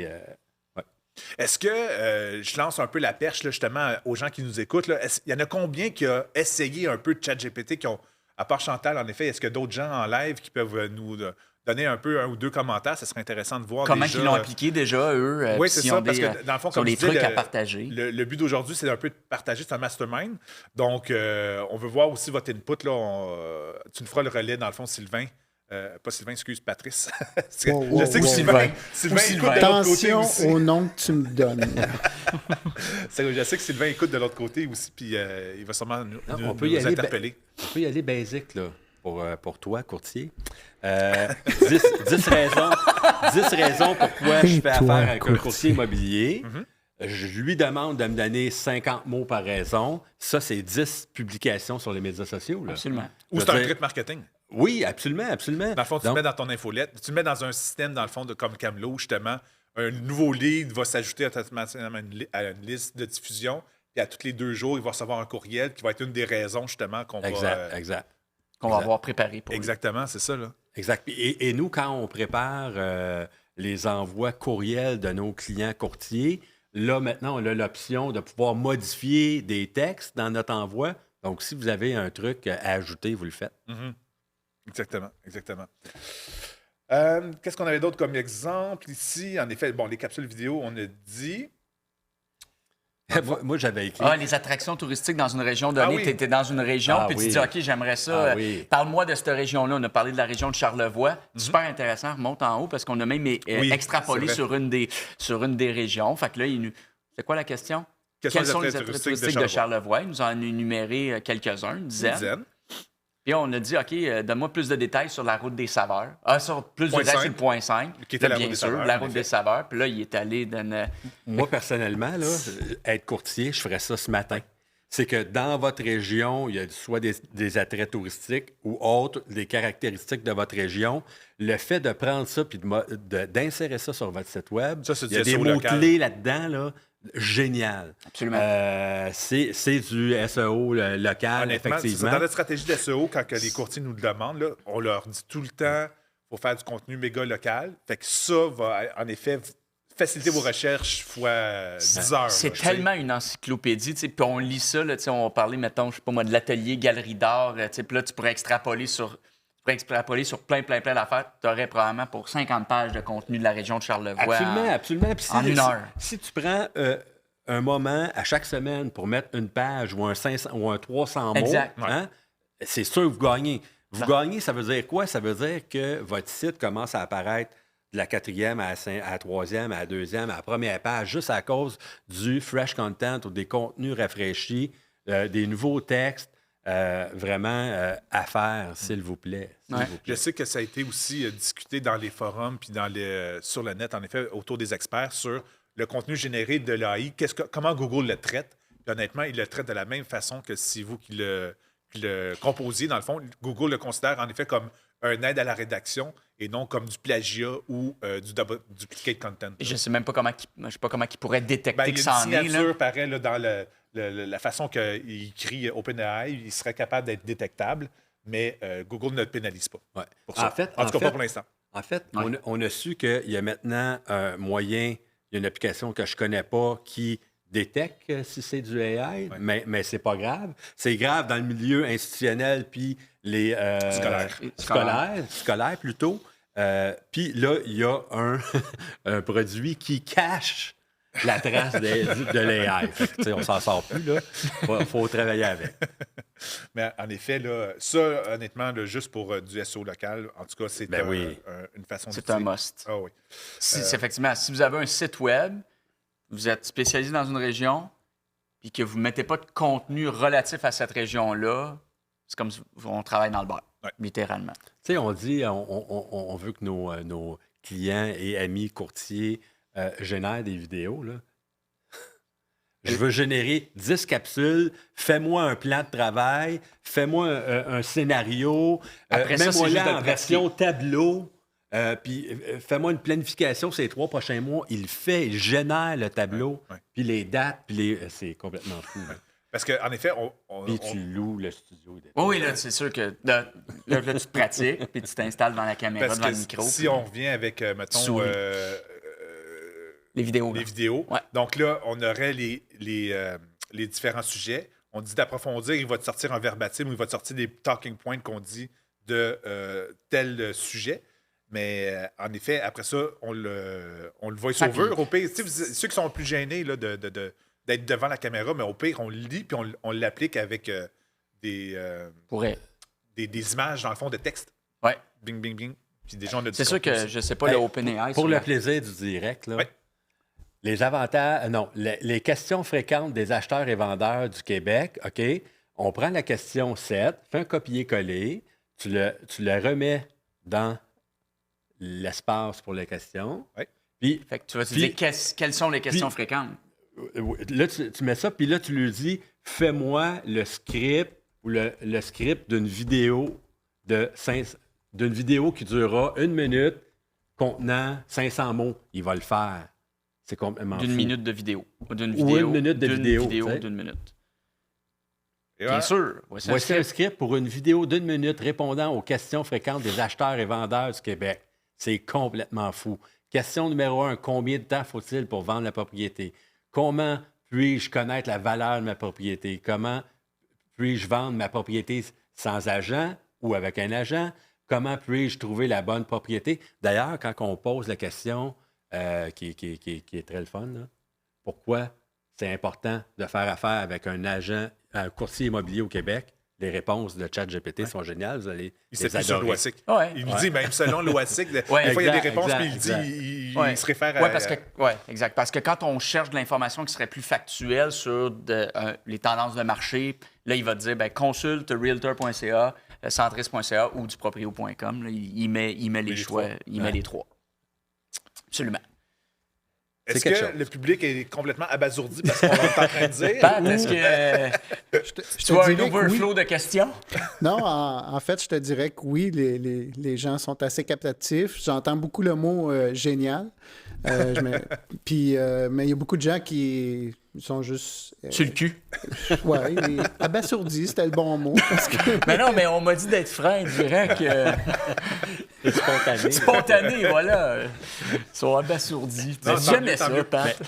Est-ce que je lance un peu la perche là, justement aux gens qui nous écoutent? Il y en a combien qui ont essayé un peu de ChatGPT, qui ont, à part Chantal, en effet, est-ce qu'il y a d'autres gens en live qui peuvent nous donner un ou deux commentaires? Ça serait intéressant de voir comment déjà, ils l'ont appliqué déjà, eux. Oui, c'est ça, parce que dans le fond, comme des je disais, trucs à partager. Le but d'aujourd'hui, c'est un peu de partager, c'est un mastermind. Donc, on veut voir aussi votre input. Là, tu nous feras le relais, dans le fond, Sylvain. Pas Sylvain, excuse, Patrice. Je sais que Sylvain écoute de l'autre côté aussi. Attention au nom que tu me donnes. Je sais que Sylvain écoute de l'autre côté aussi, puis il va sûrement nous interpeller. On peut y aller basique, là, pour toi, courtier. 10 raisons pourquoi je fais affaire avec un courtier immobilier. Je lui demande de me donner 50 mots par raison. Ça, c'est 10 publications sur les médias sociaux. Là. Absolument. Ou c'est un trip marketing. Oui, absolument. Dans le fond, tu le mets dans ton infolette. Tu le mets dans un système, dans le fond, comme Camelot, justement. Un nouveau lead va s'ajouter à une liste de diffusion. Puis à tous les 2 jours, il va recevoir un courriel qui va être une des raisons, justement, qu'on va avoir préparé pour Exactement, c'est ça. Là. Exact. Et nous, quand on prépare les envois courriels de nos clients courtiers, là, maintenant, on a l'option de pouvoir modifier des textes dans notre envoi. Donc, si vous avez un truc à ajouter, vous le faites. Exactement. Qu'est-ce qu'on avait d'autre comme exemple ici? En effet, les capsules vidéo, on a dit... Moi, j'avais écrit... les attractions touristiques dans une région donnée. Tu étais dans une région, puis tu dis, OK, j'aimerais ça. Parle-moi de cette région-là. On a parlé de la région de Charlevoix. Super intéressant. Remonte en haut, parce qu'on a même extrapolé sur une des régions. Fait que là, c'est quoi la question? Quels sont les attraits touristiques de Charlevoix? Ils nous en ont énuméré quelques-uns, une dizaine. Puis on a dit, OK, donne-moi plus de détails sur la route des saveurs. Plus de détails sur le point 5. Qui était bien sûr, la route des saveurs. Puis là, il est allé dans... Moi, personnellement, là, être courtier, je ferais ça ce matin. C'est que dans votre région, il y a soit des attraits touristiques ou autres, des caractéristiques de votre région. Le fait de prendre ça puis d'insérer ça sur votre site web, il y a des mots-clés là-dedans, là. Génial. Absolument. C'est du SEO local, effectivement. Dans notre stratégie de SEO, quand les courtiers nous le demandent, là, on leur dit tout le temps qu'il faut faire du contenu méga local. Fait que ça va, en effet, faciliter vos recherches fois 10 heures. C'est tellement une encyclopédie. Puis on lit ça, là, on va parler, mettons, je sais pas moi, de l'atelier Galerie d'art. Puis là, tu pourrais extrapoler sur plein d'affaires. Tu aurais probablement pour 50 pages de contenu de la région de Charlevoix. Absolument. Puis en une heure. Si tu prends un moment à chaque semaine pour mettre une page ou un 500 ou un 300 mots, c'est sûr que vous gagnez. Vous gagnez, ça veut dire quoi? Ça veut dire que votre site commence à apparaître de la 4e à la 3e, à la 2e, à la première page, juste à cause du fresh content ou des contenus rafraîchis, des nouveaux textes. Vraiment à faire, s'il vous plaît. Je sais que ça a été aussi discuté dans les forums puis sur le net, en effet, autour des experts, sur le contenu généré de l'AI. Comment Google le traite? Puis honnêtement, il le traite de la même façon que si vous qui le composiez. Dans le fond, Google le considère en effet comme un aide à la rédaction et non comme du plagiat ou du duplicate content. Je ne sais même pas comment il pourrait détecter que ça en est. Il y a une signature, pareil, là, dans la façon qu'il écrit OpenAI, il serait capable d'être détectable, mais Google ne le pénalise pas. Ouais. Pour ça. En tout cas, pas pour l'instant. En fait, on a su qu'il y a maintenant un moyen, il y a une application que je ne connais pas qui détecte si c'est du AI, mais c'est pas grave. C'est grave dans le milieu institutionnel puis les scolaires plutôt. Puis là, il y a un produit qui cache la trace de l'AI. On s'en sort plus, là. Faut travailler avec. Mais en effet, là, ça, honnêtement, là, juste pour du SEO local, en tout cas, c'est une façon de c'est un must. Ah oui. Effectivement, si vous avez un site web, vous êtes spécialisé dans une région, puis que vous ne mettez pas de contenu relatif à cette région-là, c'est comme si on travaille dans le bar, littéralement. Tu sais, on dit, on veut que nos clients et amis courtiers génèrent des vidéos, là. Je veux générer 10 capsules, fais-moi un plan de travail, fais-moi un scénario, mets-moi là en version tableau, puis fais-moi une planification ces 3 prochains mois. Il génère le tableau, puis les dates, puis c'est complètement fou. Parce qu'en effet, puis tu loues le studio. Oui, là, c'est sûr que là, tu te pratiques, puis tu t'installes devant la caméra, devant le micro. Si on revient avec, mettons... les vidéos. Les vidéos. Ouais. Donc là, on aurait les différents sujets. On dit d'approfondir, il va te sortir un verbatim ou il va te sortir des talking points qu'on dit de tel sujet. Mais en effet, après ça, on le voice-over. Au pire, ceux qui sont plus gênés là, d'être devant la caméra, mais au pire, on le lit puis on l'applique avec des images, dans le fond, de texte. Ouais. Bing, bing, bing. Puis des gens de c'est sûr que je ne sais pas le OpenAI. Pour le plaisir du direct, là. Les avantages, les questions fréquentes des acheteurs et vendeurs du Québec, OK, on prend la question 7, fais un copier-coller, tu le remets dans l'espace pour les questions. Oui. Puis, fait que tu vas te dire quelles sont les questions fréquentes. Là, tu mets ça, puis là, tu lui dis, fais-moi le script ou le script d'une vidéo d'une vidéo qui durera 1 minute contenant 500 mots. Il va le faire. C'est complètement d'une fou. Minute de vidéo. Ou 1 minute de vidéo. D'une minute. Bien sûr. Voici un script pour une vidéo d'1 minute répondant aux questions fréquentes des acheteurs et vendeurs du Québec. C'est complètement fou. Question numéro 1. Combien de temps faut-il pour vendre la propriété? Comment puis-je connaître la valeur de ma propriété? Comment puis-je vendre ma propriété sans agent ou avec un agent? Comment puis-je trouver la bonne propriété? D'ailleurs, quand on pose la question qui est très le fun, là, pourquoi c'est important de faire affaire avec un agent, un courtier immobilier au Québec? Les réponses de ChatGPT sont géniales. Vous allez il s'appuie sur l'OASIC. Il nous dit, même selon l'OASIC, des fois, il y a des réponses, puis il se réfère à... Oui, exact. Parce que quand on cherche de l'information qui serait plus factuelle sur les tendances de marché, là, il va te dire, consulte realtor.ca, centris.ca ou duproprio.com. Il met les choix, il met les 3. Absolument. Est-ce que le public est complètement abasourdi parce qu'on est en train de dire? Pat, est-ce que tu as un overflow de questions? Non, en fait, je te dirais que oui, les gens sont assez captatifs. J'entends beaucoup le mot génial. Mais il y a beaucoup de gens qui sont juste... sur le cul. Oui, abasourdis, c'était le bon mot. Mais non, mais on m'a dit d'être franc, direct. Spontané, voilà. Ils sont abasourdis. J'aimais ça, Pat.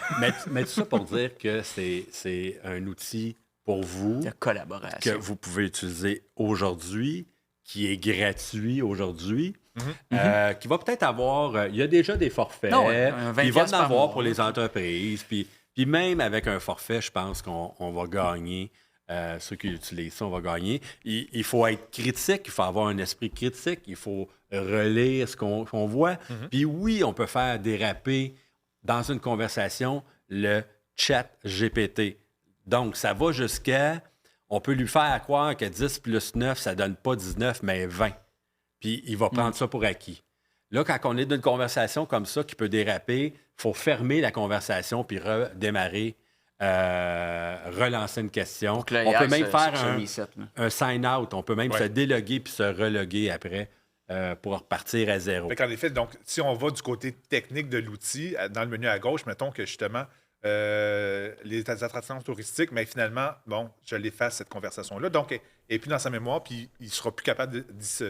Mais tout ça pour dire que c'est un outil pour vous... de collaboration. Que vous pouvez utiliser aujourd'hui, qui est gratuit aujourd'hui. Qui va peut-être avoir... il y a déjà des forfaits. Il va en avoir pour les entreprises. Puis même avec un forfait, je pense qu'on va gagner. Ceux qui utilisent ça, on va gagner. Il faut être critique, il faut avoir un esprit critique, il faut relire ce qu'on voit. Puis oui, on peut faire déraper dans une conversation le chat GPT. Donc, ça va jusqu'à... On peut lui faire croire que 10 plus 9, ça donne pas 19, mais 20. Puis il va prendre ça pour acquis. Là, quand on est dans une conversation comme ça qui peut déraper, il faut fermer la conversation puis redémarrer, relancer une question. On peut même faire un sign-out. On peut même se déloguer puis se reloguer après pour repartir à zéro. En effet, donc, si on va du côté technique de l'outil, dans le menu à gauche, mettons que justement, les attractions touristiques, mais finalement, bon, je l'efface cette conversation-là. Donc, et puis dans sa mémoire, puis il ne sera plus capable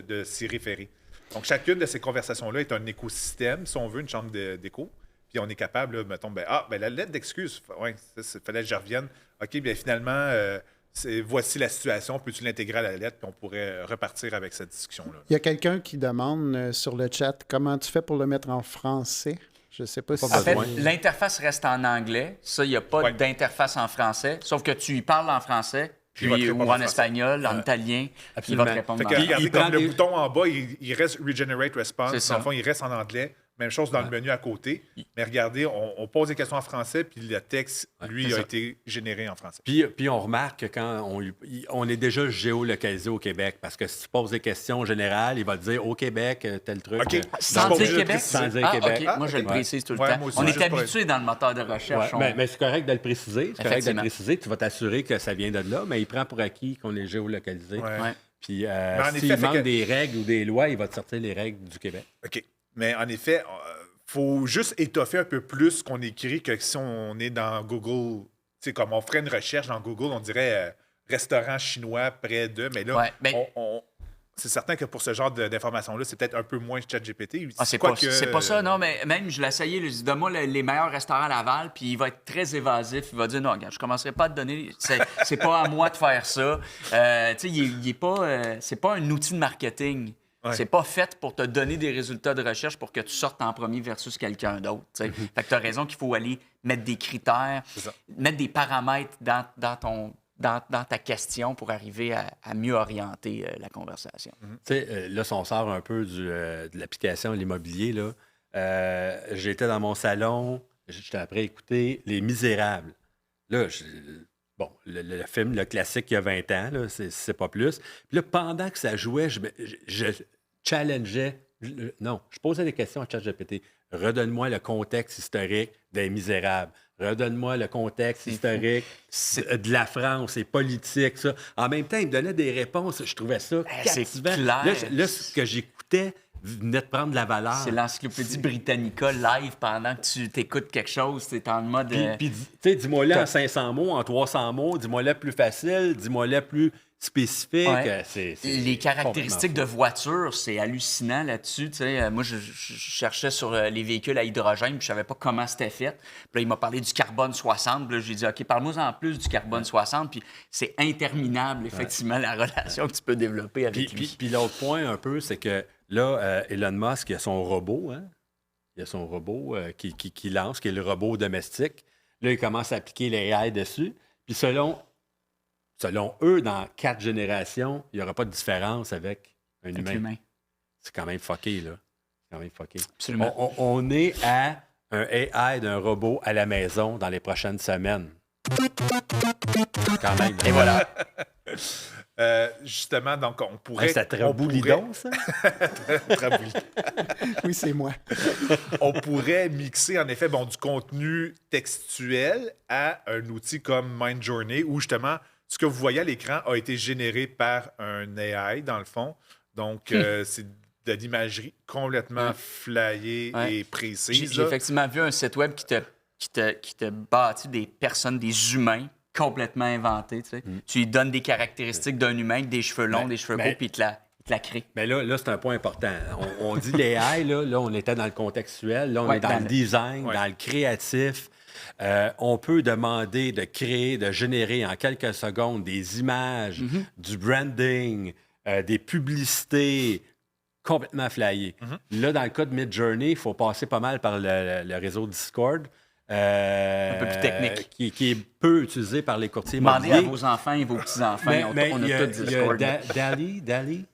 de s'y référer. Donc, chacune de ces conversations-là est un écosystème, si on veut, une chambre d'écho. Puis on est capable, là, mettons, la lettre d'excuse, il fallait que je revienne. OK, bien finalement, voici la situation, peux-tu l'intégrer à la lettre, puis on pourrait repartir avec cette discussion-là. Il y a quelqu'un qui demande sur le chat comment tu fais pour le mettre en français. Je ne sais pas si... En fait, l'interface reste en anglais. Ça, il n'y a pas d'interface en français, sauf que tu y parles en français. Puis, ou en espagnol, en italien, il va te répondre en anglais. Regardez, comme le bouton en bas, il reste Regenerate Response. Dans le fond, il reste en anglais. Même chose dans le menu à côté. Mais regardez, on pose des questions en français, puis le texte, lui, a été généré en français. Puis on remarque que quand on est déjà géolocalisé au Québec, parce que si tu poses des questions générales, il va te dire au Québec, tel truc. OK. Sans dire Québec? Sans dire Québec. OK. Moi, je le précise tout le temps. On est habitué dans le moteur de recherche. Mais c'est correct de le préciser. C'est correct de le préciser. Tu vas t'assurer que ça vient de là, mais il prend pour acquis qu'on est géolocalisé. Puis s'il manque des règles ou des lois, il va te sortir les règles du Québec. OK. Mais en effet, il faut juste étoffer un peu plus ce qu'on écrit que si on est dans Google. Tu sais, comme on ferait une recherche dans Google, on dirait restaurant chinois près de. Mais là, c'est certain que pour ce genre d'informations-là, c'est peut-être un peu moins ChatGPT. C'est pas ça, non, mais même je l'ai essayé, je dis donne-moi les meilleurs restaurants à Laval, puis il va être très évasif. Il va dire non, regarde, je commencerai pas à te donner. C'est pas à moi de faire ça. Tu sais, il est pas. C'est pas un outil de marketing. C'est pas fait pour te donner des résultats de recherche pour que tu sortes en premier versus quelqu'un d'autre. Fait que tu as raison qu'il faut aller mettre des critères, mettre des paramètres dans ta question pour arriver à mieux orienter la conversation. Tu sais, là, si on sort un peu de l'application l'immobilier, là, j'étais dans mon salon, j'étais après à écouter Les Misérables. Là, le film, le classique il y a 20 ans, là, c'est pas plus. Puis là, pendant que ça jouait, je challengeais. Je posais des questions à ChatGPT. Redonne-moi le contexte historique des Misérables. Redonne-moi le contexte historique de la France et politique. Ça. En même temps, il me donnait des réponses. Je trouvais ça captivant. Là, ce que j'écoutais venait de prendre de la valeur. C'est l'Encyclopédie Britannica live pendant que tu t'écoutes quelque chose. Tu es en mode... Puis tu sais, dis-moi-le en 500 mots, en 300 mots. Dis-moi-le plus facile. Dis-moi-le plus spécifique. C'est les caractéristiques de voiture, c'est hallucinant là-dessus. Moi, je cherchais sur les véhicules à hydrogène, puis je savais pas comment c'était fait. Puis là, il m'a parlé du carbone 60. Puis là, j'ai dit, OK, parle-moi en plus du carbone 60. Puis c'est interminable, effectivement, la relation que tu peux développer avec lui. Puis l'autre point, un peu, c'est que là, Elon Musk, il a son robot, hein? Il a son robot qui lance, qui est le robot domestique. Là, il commence à appliquer les AI dessus. Puis selon eux, dans 4 générations, il n'y aura pas de différence avec un humain. C'est quand même fucké, là. C'est quand même fucké. Absolument. On est à un AI d'un robot à la maison dans les prochaines semaines. Quand même. Et voilà. Justement, donc, on pourrait... C'est très boulidon, ça? Très boulidon. Oui, c'est moi. On pourrait mixer, en effet, du contenu textuel à un outil comme Midjourney, où, justement, ce que vous voyez à l'écran a été généré par un AI, dans le fond. Donc, c'est de l'imagerie complètement flyée et précise. J'ai effectivement vu un site web qui te bâtit des personnes, des humains complètement inventés. Tu lui donnes des caractéristiques d'un humain, des cheveux longs, des cheveux courts, puis il te la crée. Mais là, c'est un point important. On dit l'AI, là, on était dans le contextuel, là, on est dans le design, dans le créatif. On peut demander de créer, de générer en quelques secondes des images, du branding, des publicités complètement flyées. Là, dans le cas de Midjourney, il faut passer pas mal par le réseau Discord. Un peu plus technique. Qui est peu utilisé par les courtiers immobiliers. Demandez à vos enfants et vos petits-enfants. On a tout Discord. DALL-E,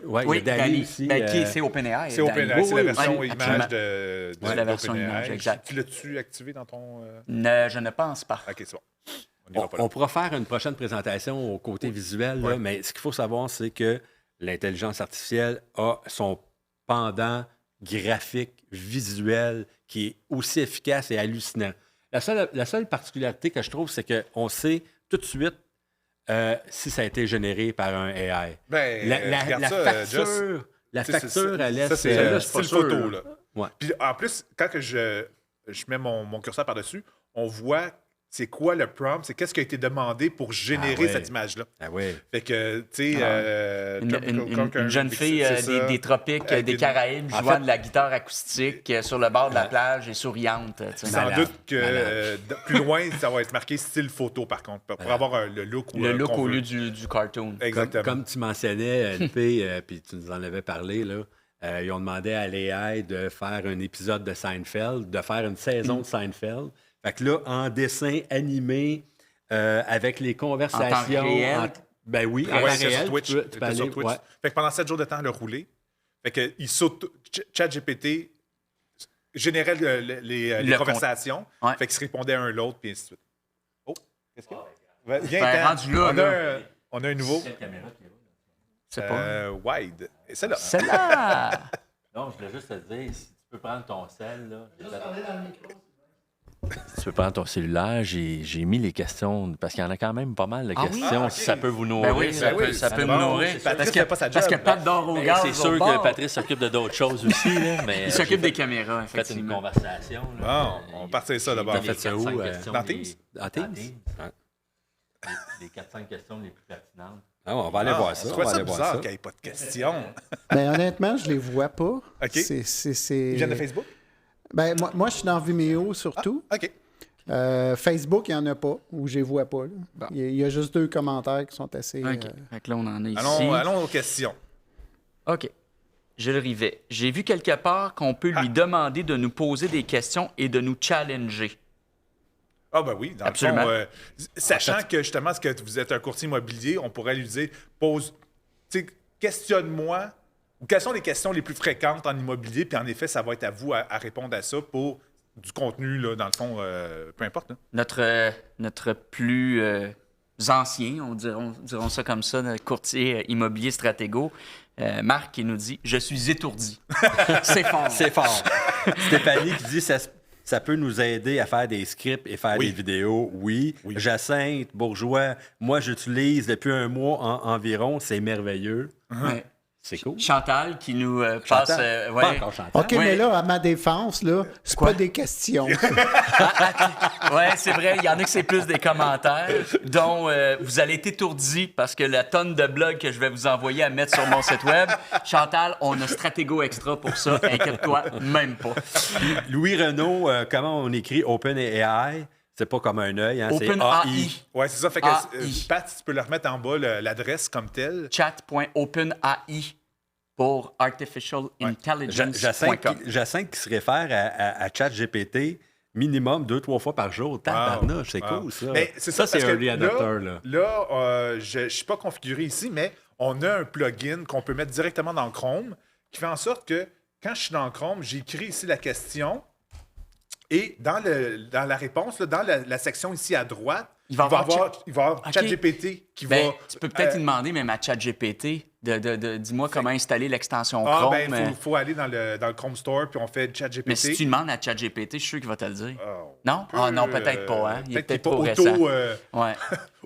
oui. Oui, DALL-E aussi. C'est OpenAI. C'est OpenAI, c'est la version image de la version image, exact. Tu l'as-tu activé dans ton... Je ne pense pas. OK, c'est bon. On pourra faire une prochaine présentation au côté visuel, là, mais ce qu'il faut savoir, c'est que l'intelligence artificielle a son pendant graphique, visuel, qui est aussi efficace et hallucinant. La seule particularité que je trouve, c'est qu'on sait tout de suite si ça a été généré par un AI. La La facture, elle laisse... Ça, c'est pas le sûr, photo, là. Ouais. Puis en plus, quand que je mets mon curseur par-dessus, on voit c'est quoi le prompt, c'est qu'est-ce qui a été demandé pour générer cette image-là. Ah oui. Fait que, tu sais... une jeune fille des tropiques, des Caraïbes, jouant fait, de la guitare acoustique sur le bord de la plage et souriante. Sans doute que plus loin, ça va être marqué style photo, par contre, pour avoir le look. Le look au lieu du cartoon. Exactement. Comme tu mentionnais, LP, puis tu nous en avais parlé, là, ils ont demandé à l'AI de faire un épisode de Seinfeld, de faire une saison de Seinfeld. Fait que là, en dessin animé, avec les conversations... En temps réel? Ben oui, en Ouais, temps c'est réel. sur Twitch. Tu peux aller, sur Twitch. ouais. Fait que pendant 7 jours de temps, le roulé. Fait que ChatGPT générait les conversations. Ouais. Fait qu'il se répondait un l'autre, puis ainsi de suite. Oh, qu'est-ce qu'il y a? Viens, Ben, rendu là, on a un nouveau. C'est pas... Wide. Et c'est là. C'est là! Non, je voulais juste te dire, si tu peux prendre ton sel, là... Si tu peux prendre ton cellulaire, j'ai mis les questions, parce qu'il y en a quand même pas mal de questions, si ça peut vous nourrir. Ben oui, ça peut nous nourrir. Patrice fait pas sa job. Parce que Pat dort au gaz. C'est sûr que Patrice s'occupe de d'autres choses aussi. Là, mais Il s'occupe des caméras, fait une effectivement. conversation. Là, Bon, on partait ça d'abord. T'as fait ça où? Dans Teams? Dans Teams? Les 4-5 questions les plus pertinentes. Ah, on va aller voir ça. Je trouve ça bizarre qu'il n'y ait pas de questions. Ben, honnêtement, je les vois pas. OK. C'est... Ils viennent de Facebook? Ben, moi, je suis dans Vimeo surtout. OK. Facebook, il n'y en a pas, ou je les vois pas. Là. Bon. Il y a juste 2 commentaires qui sont assez... OK. Fait que là, on en est ici. Allons aux questions. OK. Gilles Rivet. J'ai vu quelque part qu'on peut lui demander de nous poser des questions et de nous challenger. Ah ben oui, dans Absolument. le fond, sachant que justement, ce que vous êtes un courtier immobilier, on pourrait lui dire, questionne-moi, ou quelles sont les questions les plus fréquentes en immobilier, puis en effet, ça va être à vous à répondre à ça pour du contenu, là, dans le fond, peu importe. Là. Notre plus ancien, dirons ça comme ça, notre courtier immobilier stratégo, Marc, qui nous dit « Je suis étourdi. » C'est fort. C'est fort. Stéphanie qui dit ça peut nous aider à faire des scripts et faire des vidéos. Oui. Jacinthe Bourgeois, moi, j'utilise depuis un mois environ. C'est merveilleux. Ouais. C'est cool. Chantal qui nous passe... Pas encore Chantal. OK, mais là, à ma défense, là, c'est pas des questions. Oui, c'est vrai. Il y en a que c'est plus des commentaires, dont vous allez être étourdi parce que la tonne de blogs que je vais vous envoyer à mettre sur mon site web, Chantal, on a Stratego Extra pour ça. Inquiète-toi, même pas. Louis Renaud, comment on écrit OpenAI? C'est pas comme un œil, hein, c'est OpenAI. AI. Oui, c'est ça. Fait que, Pat, tu peux le remettre en bas, l'adresse comme telle. Chat.openai pour artificialintelligence.com. Jacinthe qui se réfère à ChatGPT minimum 2-3 fois par jour. Tabarnouche, c'est cool, ça. Mais c'est ça, c'est parce early que adopter, là. Je ne suis pas configuré ici, mais on a un plugin qu'on peut mettre directement dans Chrome qui fait en sorte que quand je suis dans Chrome, j'écris ici la question et dans la réponse, là, dans la section ici à droite, il va avoir ChatGPT qui va... Tu peux peut-être lui demander, même à ChatGPT, dis-moi comment installer l'extension Chrome. Il faut aller dans le Chrome Store, puis on fait ChatGPT. Mais si tu demandes à ChatGPT, je suis sûr qu'il va te le dire. Non? Non, peut-être pas. Hein? Il est peut-être pas récent.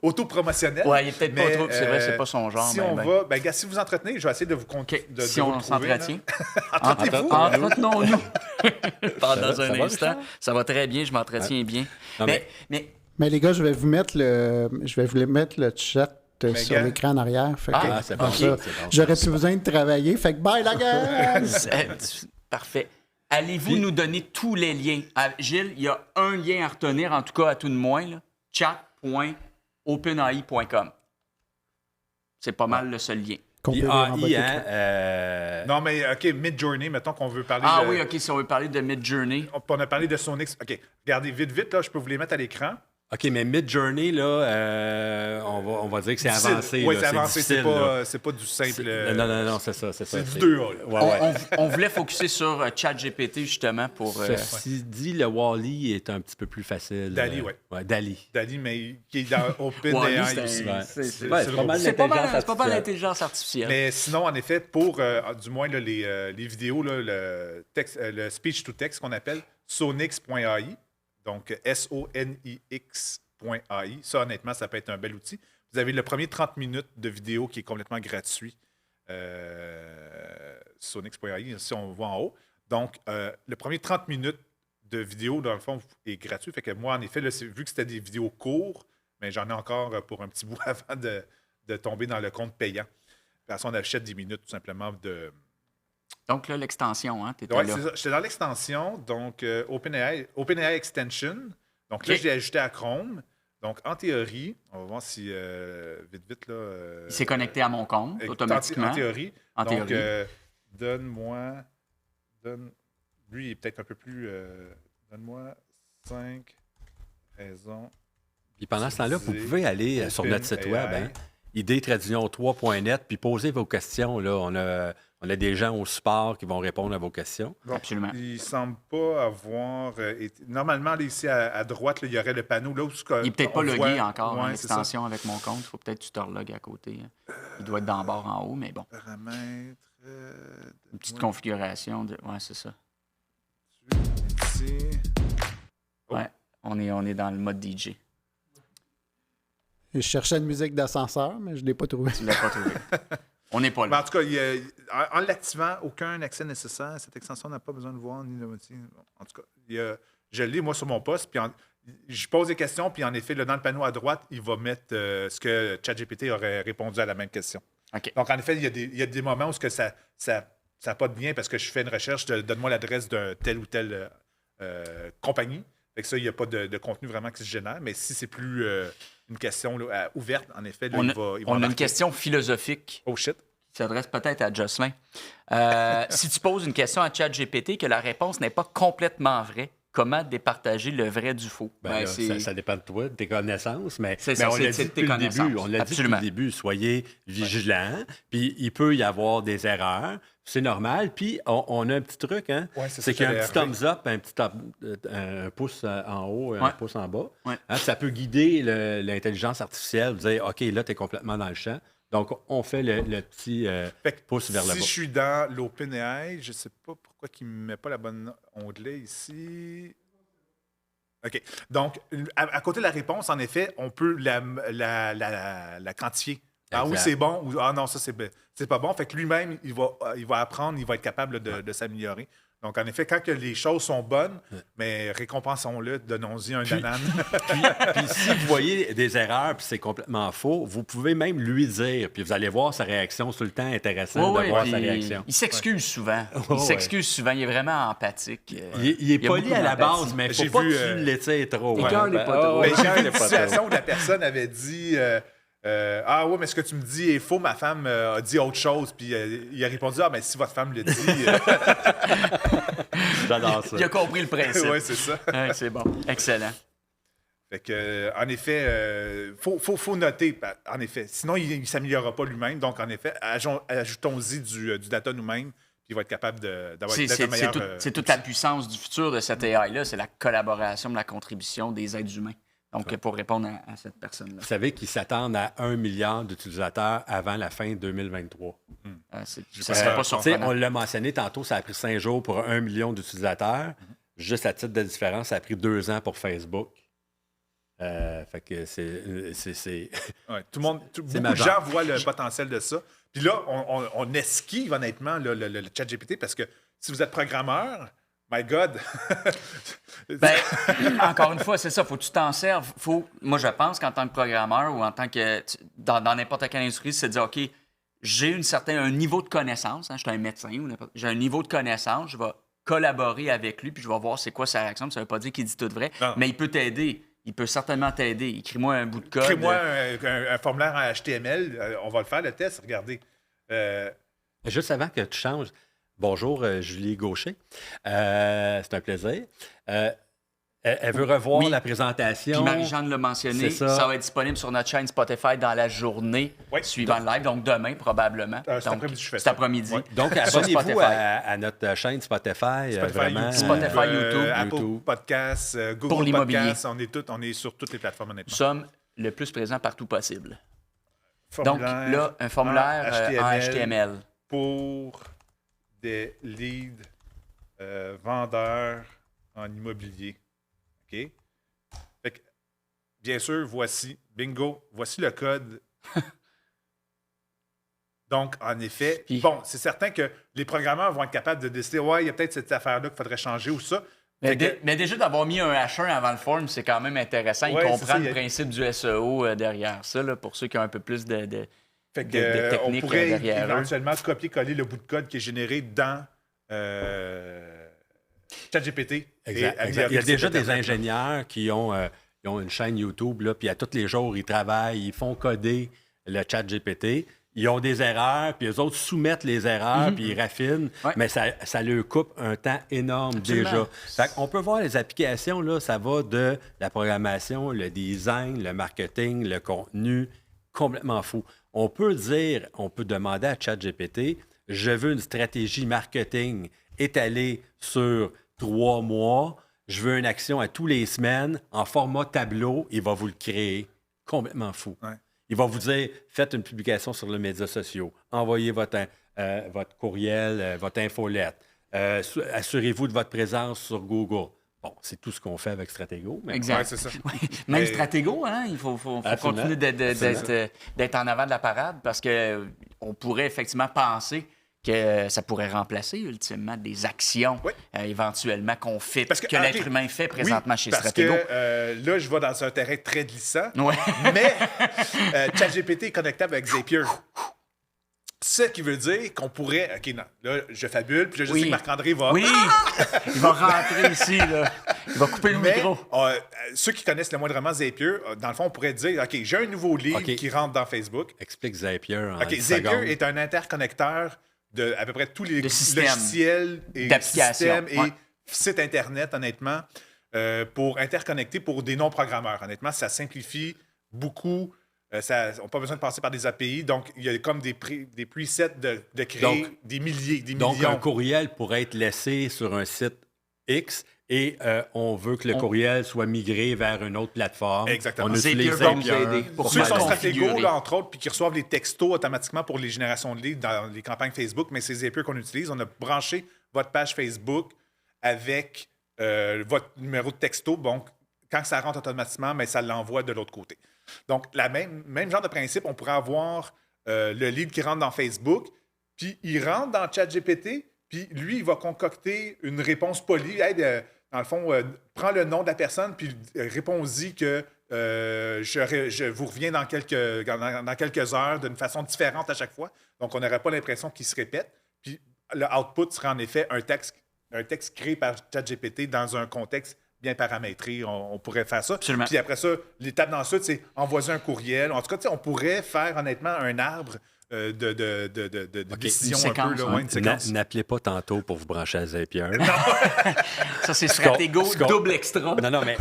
Auto-promotionnel. Oui, il est peut-être pas trop... C'est vrai, c'est pas son genre. Si on va... si vous entretenez, je vais essayer de vous compter. Si on s'entretient. Entretenez-vous. Entretenons-nous. Dans un instant. Ça va très bien, je m'entretiens bien. Mais les gars, je vais vous mettre le chat sur l'écran en arrière. Fait que, c'est bon. J'aurais plus besoin de travailler. Fait que bye la gang! Parfait. Allez-vous nous donner tous les liens? Gilles, il y a un lien à retenir, en tout cas à tout de moins, chat.openai.com. C'est pas mal le seul lien. Non, mais OK, Midjourney, mettons qu'on veut parler oui, OK, si on veut parler de Midjourney. On a parlé de Sonix. OK, regardez, vite, là, je peux vous les mettre à l'écran. OK, mais Midjourney, là, on va dire que c'est avancé. Oui, c'est avancé, c'est pas du simple... Non, c'est ça. C'est du 2A. On voulait focuser sur ChatGPT, justement, pour... Ceci dit, le Wall-E est un petit peu plus facile. Dali, Dali. Dali, mais qui est dans OpenAI aussi. C'est pas mal l'intelligence artificielle. Mais sinon, en effet, pour, du moins, là, les vidéos, là, le speech-to-text qu'on appelle, sonix.ai, donc sonix.ai. Ça, honnêtement, ça peut être un bel outil. Vous avez le premier 30 minutes de vidéo qui est complètement gratuit Sonics.ai, si on voit en haut. Donc, le premier 30 minutes de vidéo, dans le fond, est gratuit. Fait que moi, en effet, là, vu que c'était des vidéos courtes, mais j'en ai encore pour un petit bout avant de tomber dans le compte payant. De toute façon, on achète 10 minutes, tout simplement, de... Donc, là, l'extension, hein, t'étais Oui, là. c'est ça. J'étais dans l'extension, donc OpenAI Extension. Donc là, je l'ai ajouté à Chrome. Donc, en théorie, on va voir si, vite, là... Il s'est connecté à mon compte, automatiquement. En théorie. En donc, théorie. Lui, il est peut-être un peu plus... donne-moi 5 raisons. Puis pendant ce temps-là, vous pouvez aller sur notre site web, hein, idtradio3.net, puis poser vos questions. Là. On a des gens au support qui vont répondre à vos questions. Bon, absolument. Il ne semble pas avoir... Normalement, là, ici, à droite, là, il y aurait le panneau. Là, où il n'est peut-être pas logué encore, ouais, l'extension avec mon compte. Il faut peut-être que tu te relogues à côté. Il doit être dans le bord en haut, mais bon. Paramètres... Une petite configuration. Ouais, c'est ça. Ici... Oh. Ouais, on est dans le mode DJ. Je cherchais une musique d'ascenseur, mais je ne l'ai pas trouvée. Tu ne l'as pas trouvée. On n'est pas là. Mais en tout cas, en l'activant, aucun accès nécessaire. Cette extension n'a pas besoin de voir ni de moitié. En tout cas, je l'ai, moi, sur mon poste. Puis je pose des questions, puis en effet, là, dans le panneau à droite, il va mettre ce que ChatGPT aurait répondu à la même question. Okay. Donc, en effet, il y a des moments où ça n'a pas de lien parce que je fais une recherche, donne-moi l'adresse d'un tel ou tel compagnie. Fait que ça, il n'y a pas de contenu vraiment qui se génère. Mais si c'est plus une question là, ouverte, en effet, là, on a une question philosophique. Oh shit. Qui s'adresse peut-être à Jocelyn. Si tu poses une question à ChatGPT que la réponse n'est pas complètement vraie, comment départager le vrai du faux? Ben là, ça dépend de toi, de tes connaissances, mais on l'a dit depuis le début. On l'a dit depuis le début. Soyez vigilants, puis il peut y avoir des erreurs. C'est normal. Puis on a un petit truc, hein? Ouais, c'est qu'il y a un petit thumbs up, un pouce en haut, un pouce en bas. Ouais. Hein, ça peut guider l'intelligence artificielle, dire OK, là, tu es complètement dans le champ. Donc, on fait le petit pouce vers le bas. Si je suis dans l'OpenAI, je ne sais pas pourquoi il ne me met pas la bonne onglet ici. OK. Donc, à côté de la réponse, en effet, on peut la quantifier. Ah oui, c'est bon, ou ah non, ça, c'est pas bon. Fait que lui-même, il va apprendre, il va être capable de s'améliorer. Donc, en effet, quand que les choses sont bonnes, mais récompensons-le, donnons-y un banane. puis si vous voyez des erreurs puis c'est complètement faux, vous pouvez même lui dire, puis vous allez voir sa réaction sur le temps intéressant de voir sa réaction. Il s'excuse souvent. Il s'excuse souvent. Il est vraiment empathique. Il est poli à la base, mais il ne faut pas que tu l'étires trop. Il n'est pas trop. J'ai vu une situation où la personne avait dit... ah ouais, mais ce que tu me dis est faux, ma femme a dit autre chose. Puis il a répondu, ah, mais si votre femme le dit. J'adore ça. Il a compris le principe. Oui, c'est ça. Ouais, c'est bon. Excellent. Fait que, en effet, faut noter, en effet. Sinon, il ne s'améliorera pas lui-même. Donc, en effet, ajoutons-y du data nous-mêmes. Puis il va être capable d'avoir un meilleur... C'est toute la puissance du futur de cette AI-là. C'est la collaboration, la contribution des êtres humains. Donc, pour répondre à cette personne-là. Vous savez qu'ils s'attendent à 1 milliard d'utilisateurs avant la fin 2023. Ça serait pas surprenant. On l'a mentionné tantôt, ça a pris 5 jours pour 1 million d'utilisateurs. Juste à titre de différence, ça a pris 2 ans pour Facebook. Fait que c'est... Ouais, beaucoup de gens voient le potentiel de ça. Puis là, on esquive honnêtement le ChatGPT parce que si vous êtes programmeur... My God! Encore une fois, c'est ça. Faut que tu t'en serves. Moi, je pense qu'en tant que programmeur ou en tant que... Dans n'importe quelle industrie, c'est de dire, OK, j'ai un niveau de connaissance. Hein, je suis un médecin. J'ai un niveau de connaissance. Je vais collaborer avec lui puis je vais voir c'est quoi sa réaction. Ça ne veut pas dire qu'il dit tout vrai, mais il peut t'aider. Il peut certainement t'aider. Écris-moi un bout de code. Écris-moi un formulaire en HTML. On va le faire, le test. Regardez. Juste avant que tu changes... Bonjour, Julie Gaucher. C'est un plaisir. Elle veut revoir la présentation. Puis Marie-Jeanne l'a mentionné, ça va être disponible sur notre chaîne Spotify dans la journée suivant le live, donc demain probablement. Cet après-midi, je fais ça. Cet après-midi. Ouais. Donc, abonnez-vous à notre chaîne Spotify. Spotify, YouTube. Apple Podcasts, Google pour l'immobilier. Podcasts. On est sur toutes les plateformes, honnêtement. Nous sommes le plus présents partout possible. Formulaire, donc, là, un formulaire en HTML. Pour des leads vendeurs en immobilier. OK? Fait que, bien sûr, voici le code. Donc, en effet, bon, c'est certain que les programmeurs vont être capables de décider, il y a peut-être cette affaire-là qu'il faudrait changer ou ça. Mais déjà, d'avoir mis un H1 avant le form, c'est quand même intéressant. Il comprend le principe du SEO derrière ça, là, pour ceux qui ont un peu plus de technique on pourrait derrière éventuellement copier-coller le bout de code qui est généré dans ChatGPT. Exact. Il y a déjà des ingénieurs qui ont une chaîne YouTube, là, puis à tous les jours, ils travaillent, ils font coder le ChatGPT. Ils ont des erreurs, puis eux autres soumettent les erreurs, puis ils raffinent, mais ça leur coupe un temps énorme déjà. On peut voir les applications, là, ça va de la programmation, le design, le marketing, le contenu, complètement fou. On peut demander à ChatGPT, je veux une stratégie marketing étalée sur 3 mois, je veux une action à tous les semaines, en format tableau, il va vous le créer. Complètement fou. Ouais. Il va vous dire, faites une publication sur les médias sociaux, envoyez votre courriel, votre infolette, assurez-vous de votre présence sur Google. Bon, c'est tout ce qu'on fait avec Stratego. Mais... Exact. Ouais, c'est ça. Même Stratego, hein, il faut continuer d'être en avant de la parade parce qu'on pourrait effectivement penser que ça pourrait remplacer ultimement des actions éventuellement que l'être humain fait présentement chez Stratego. Parce que là, je vais dans un terrain très glissant, mais ChatGPT est connectable avec Zapier. Ce qui veut dire qu'on pourrait... OK, non, là, je fabule, puis je sais que Marc-André va... Oui! Il va rentrer ici, là. Il va couper le micro. Ceux qui connaissent le moindrement Zapier, dans le fond, on pourrait dire, OK, j'ai un nouveau livre qui rentre dans Facebook. Explique Zapier en Zapier est un interconnecteur de à peu près tous les logiciels et systèmes et sites Internet, honnêtement, pour interconnecter pour des non-programmeurs. Honnêtement, ça simplifie beaucoup. On n'a pas besoin de passer par des API. Donc, il y a comme des presets de créer des millions. Donc, un courriel pourrait être laissé sur un site X et on veut que le courriel soit migré vers une autre plateforme. Exactement. On utilise Zapier. Ceux qui sont Stratego, là, entre autres, puis qui reçoivent les textos automatiquement pour les générations de leads dans les campagnes Facebook, mais c'est Zapier qu'on utilise. On a branché votre page Facebook avec votre numéro de texto. Donc, quand ça rentre automatiquement, mais ça l'envoie de l'autre côté. Donc, même genre de principe, on pourrait avoir le lead qui rentre dans Facebook, puis il rentre dans ChatGPT, puis lui, il va concocter une réponse polie. Hey, dans le fond, prends le nom de la personne, puis réponds-y que je vous reviens dans quelques heures d'une façon différente à chaque fois. Donc, on n'aurait pas l'impression qu'il se répète. Puis le output serait en effet un texte créé par ChatGPT dans un contexte bien paramétré, on pourrait faire ça. Absolument. Puis après ça, l'étape d'ensuite, c'est envoyer un courriel. En tout cas, on pourrait faire honnêtement un arbre de décision un peu, là, une séquence. N'appelez pas tantôt pour vous brancher à Zapier. Ça, c'est Stratego double extra. Non, mais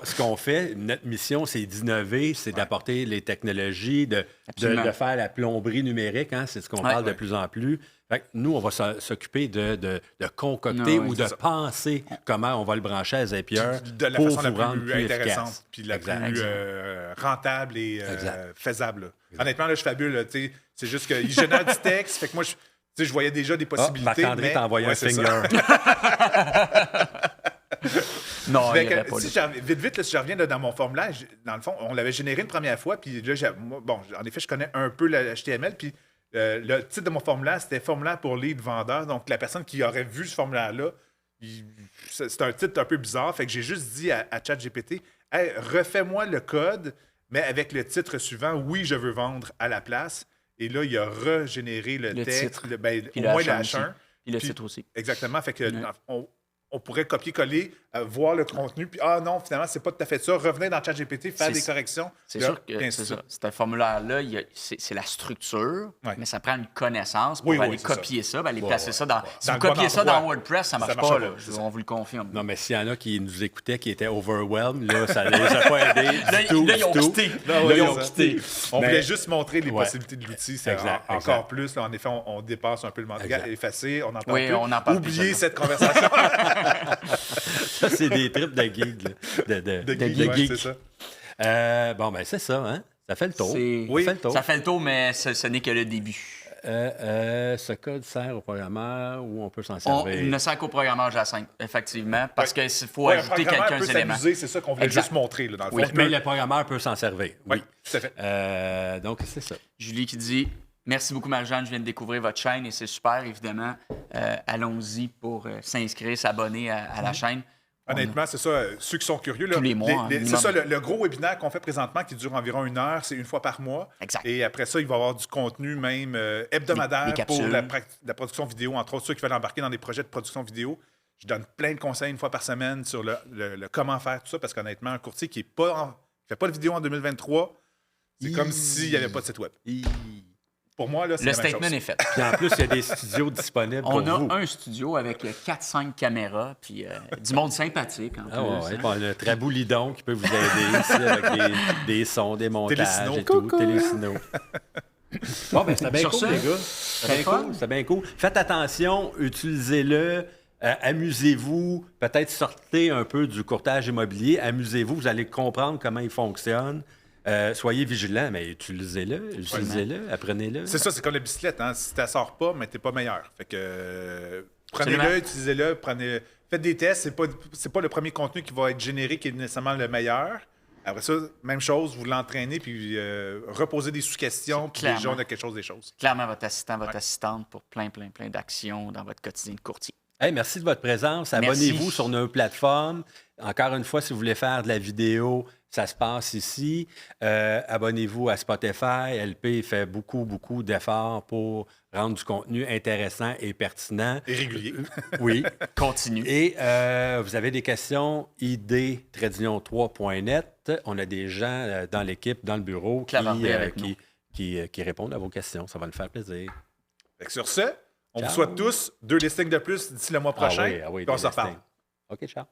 ce qu'on fait, notre mission, c'est d'innover, c'est d'apporter les technologies, de faire la plomberie numérique. Hein, c'est ce qu'on parle de plus en plus. Fait que nous, on va s'occuper de concocter ou de penser comment on va le brancher à Zapier de la pour façon vous la rendre plus plus intéressante efficace. puis la plus rentable et faisable. Honnêtement, là, je fabule. C'est juste qu'il génère du texte. Fait que moi, je voyais déjà des possibilités. Marc-André t'a envoyé un finger. Non, vite, si je reviens dans mon formulaire, dans le fond, on l'avait généré une première fois. Puis là, en effet, je connais un peu le HTML. Puis le titre de mon formulaire, c'était « Formulaire pour lead vendeur ». Donc, la personne qui aurait vu ce formulaire-là, c'est un titre un peu bizarre. Fait que j'ai juste dit à ChatGPT, « Hey, refais-moi le code, mais avec le titre suivant, oui, je veux vendre à la place ». Et là, il a régénéré le texte, titre. Au moins le H1. Puis le titre aussi. Exactement. Fait que on pourrait copier-coller, voir le contenu, puis non, finalement, c'est pas tout à fait ça. Revenez dans ChatGPT, faire des corrections. C'est sûr que c'est ça. C'est un formulaire-là, c'est la structure, mais ça prend une connaissance pour aller copier ça, aller placer ça dans... Si vous copiez ça dans WordPress, ça marche pas, là. On vous le confirme. Non, mais s'il y en a qui nous écoutaient, qui étaient overwhelmed, là, ça les a pas aidés du tout. Là, ils ont quitté. Ils ont quitté. On voulait juste montrer les possibilités de l'outil. C'est encore plus. Là, en effet, on dépasse un peu le mandat. Effacé, on n'en parle plus. Oubliez cette conversation. Ça, c'est des trips de geek. De geek. C'est ça. Bon, ben c'est ça, hein? Ça fait le tour. Ça fait le tour, mais ce n'est que le début. Ce code sert aux programmeurs ou on peut s'en servir? Il ne sert qu'aux programmeurs Jacinthe, effectivement, parce qu'il faut ajouter quelques éléments. C'est ça qu'on voulait juste montrer. Là, dans le fond. Mais le programmeur peut s'en servir. Oui, tout à fait. Donc, c'est ça. Julie qui dit... Merci beaucoup, Marie-Jeanne. Je viens de découvrir votre chaîne et c'est super, évidemment. Allons-y pour s'inscrire, s'abonner à la chaîne. Honnêtement, c'est ça. Ceux qui sont curieux, là, tous les mois. c'est ça, le ggros webinaire qu'on fait présentement qui dure environ 1 heure, c'est 1 fois par mois. Exact. Et après ça, il va y avoir du contenu même hebdomadaire pour la production vidéo, entre autres ceux qui veulent embarquer dans des projets de production vidéo. Je donne plein de conseils 1 fois par semaine sur le comment faire tout ça, parce qu'honnêtement, un courtier qui ne fait pas de vidéo en 2023, c'est comme s'il n'y avait pas de site web. Pour moi, là, c'est le la même statement chose. est fait. Puis en plus, il y a des studios disponibles pour vous. On a un studio avec 4-5 caméras, puis du monde sympathique en plus. Ouais. Bon, le Traboulidon qui peut vous aider ici avec des sons, des montages Télésino. et tout. Télésino. Bon, ben c'était bien Sur cool, ça, les gars. C'était bien cool. Faites attention, utilisez-le. Amusez-vous. Peut-être sortez un peu du courtage immobilier. Amusez-vous. Vous allez comprendre comment il fonctionne. Soyez vigilants, mais utilisez-le, apprenez-le. C'est ça, c'est comme la bicyclette. Hein? Si tu ne sors pas, mais tu n'es pas meilleur. Fait que prenez-le, utilisez-le, faites des tests. C'est pas le premier contenu qui va être généré qui est nécessairement le meilleur. Après ça, même chose, vous l'entraînez, puis reposez des sous-questions, puis les gens ont quelque chose des choses. Clairement, votre assistant, votre assistante pour plein d'actions dans votre quotidien de courtier. Hey, merci de votre présence. Abonnez-vous sur nos plateformes. Encore une fois, si vous voulez faire de la vidéo, ça se passe ici. Abonnez-vous à Spotify. LP fait beaucoup d'efforts pour rendre du contenu intéressant et pertinent. Et régulier. Oui. Continue. Et vous avez des questions, id-3.net. On a des gens dans l'équipe, dans le bureau, qui répondent à vos questions. Ça va nous faire plaisir. Fait que sur ce, on vous souhaite tous 2 listings de plus d'ici le mois prochain. Ah oui, puis on se reparle. OK, ciao.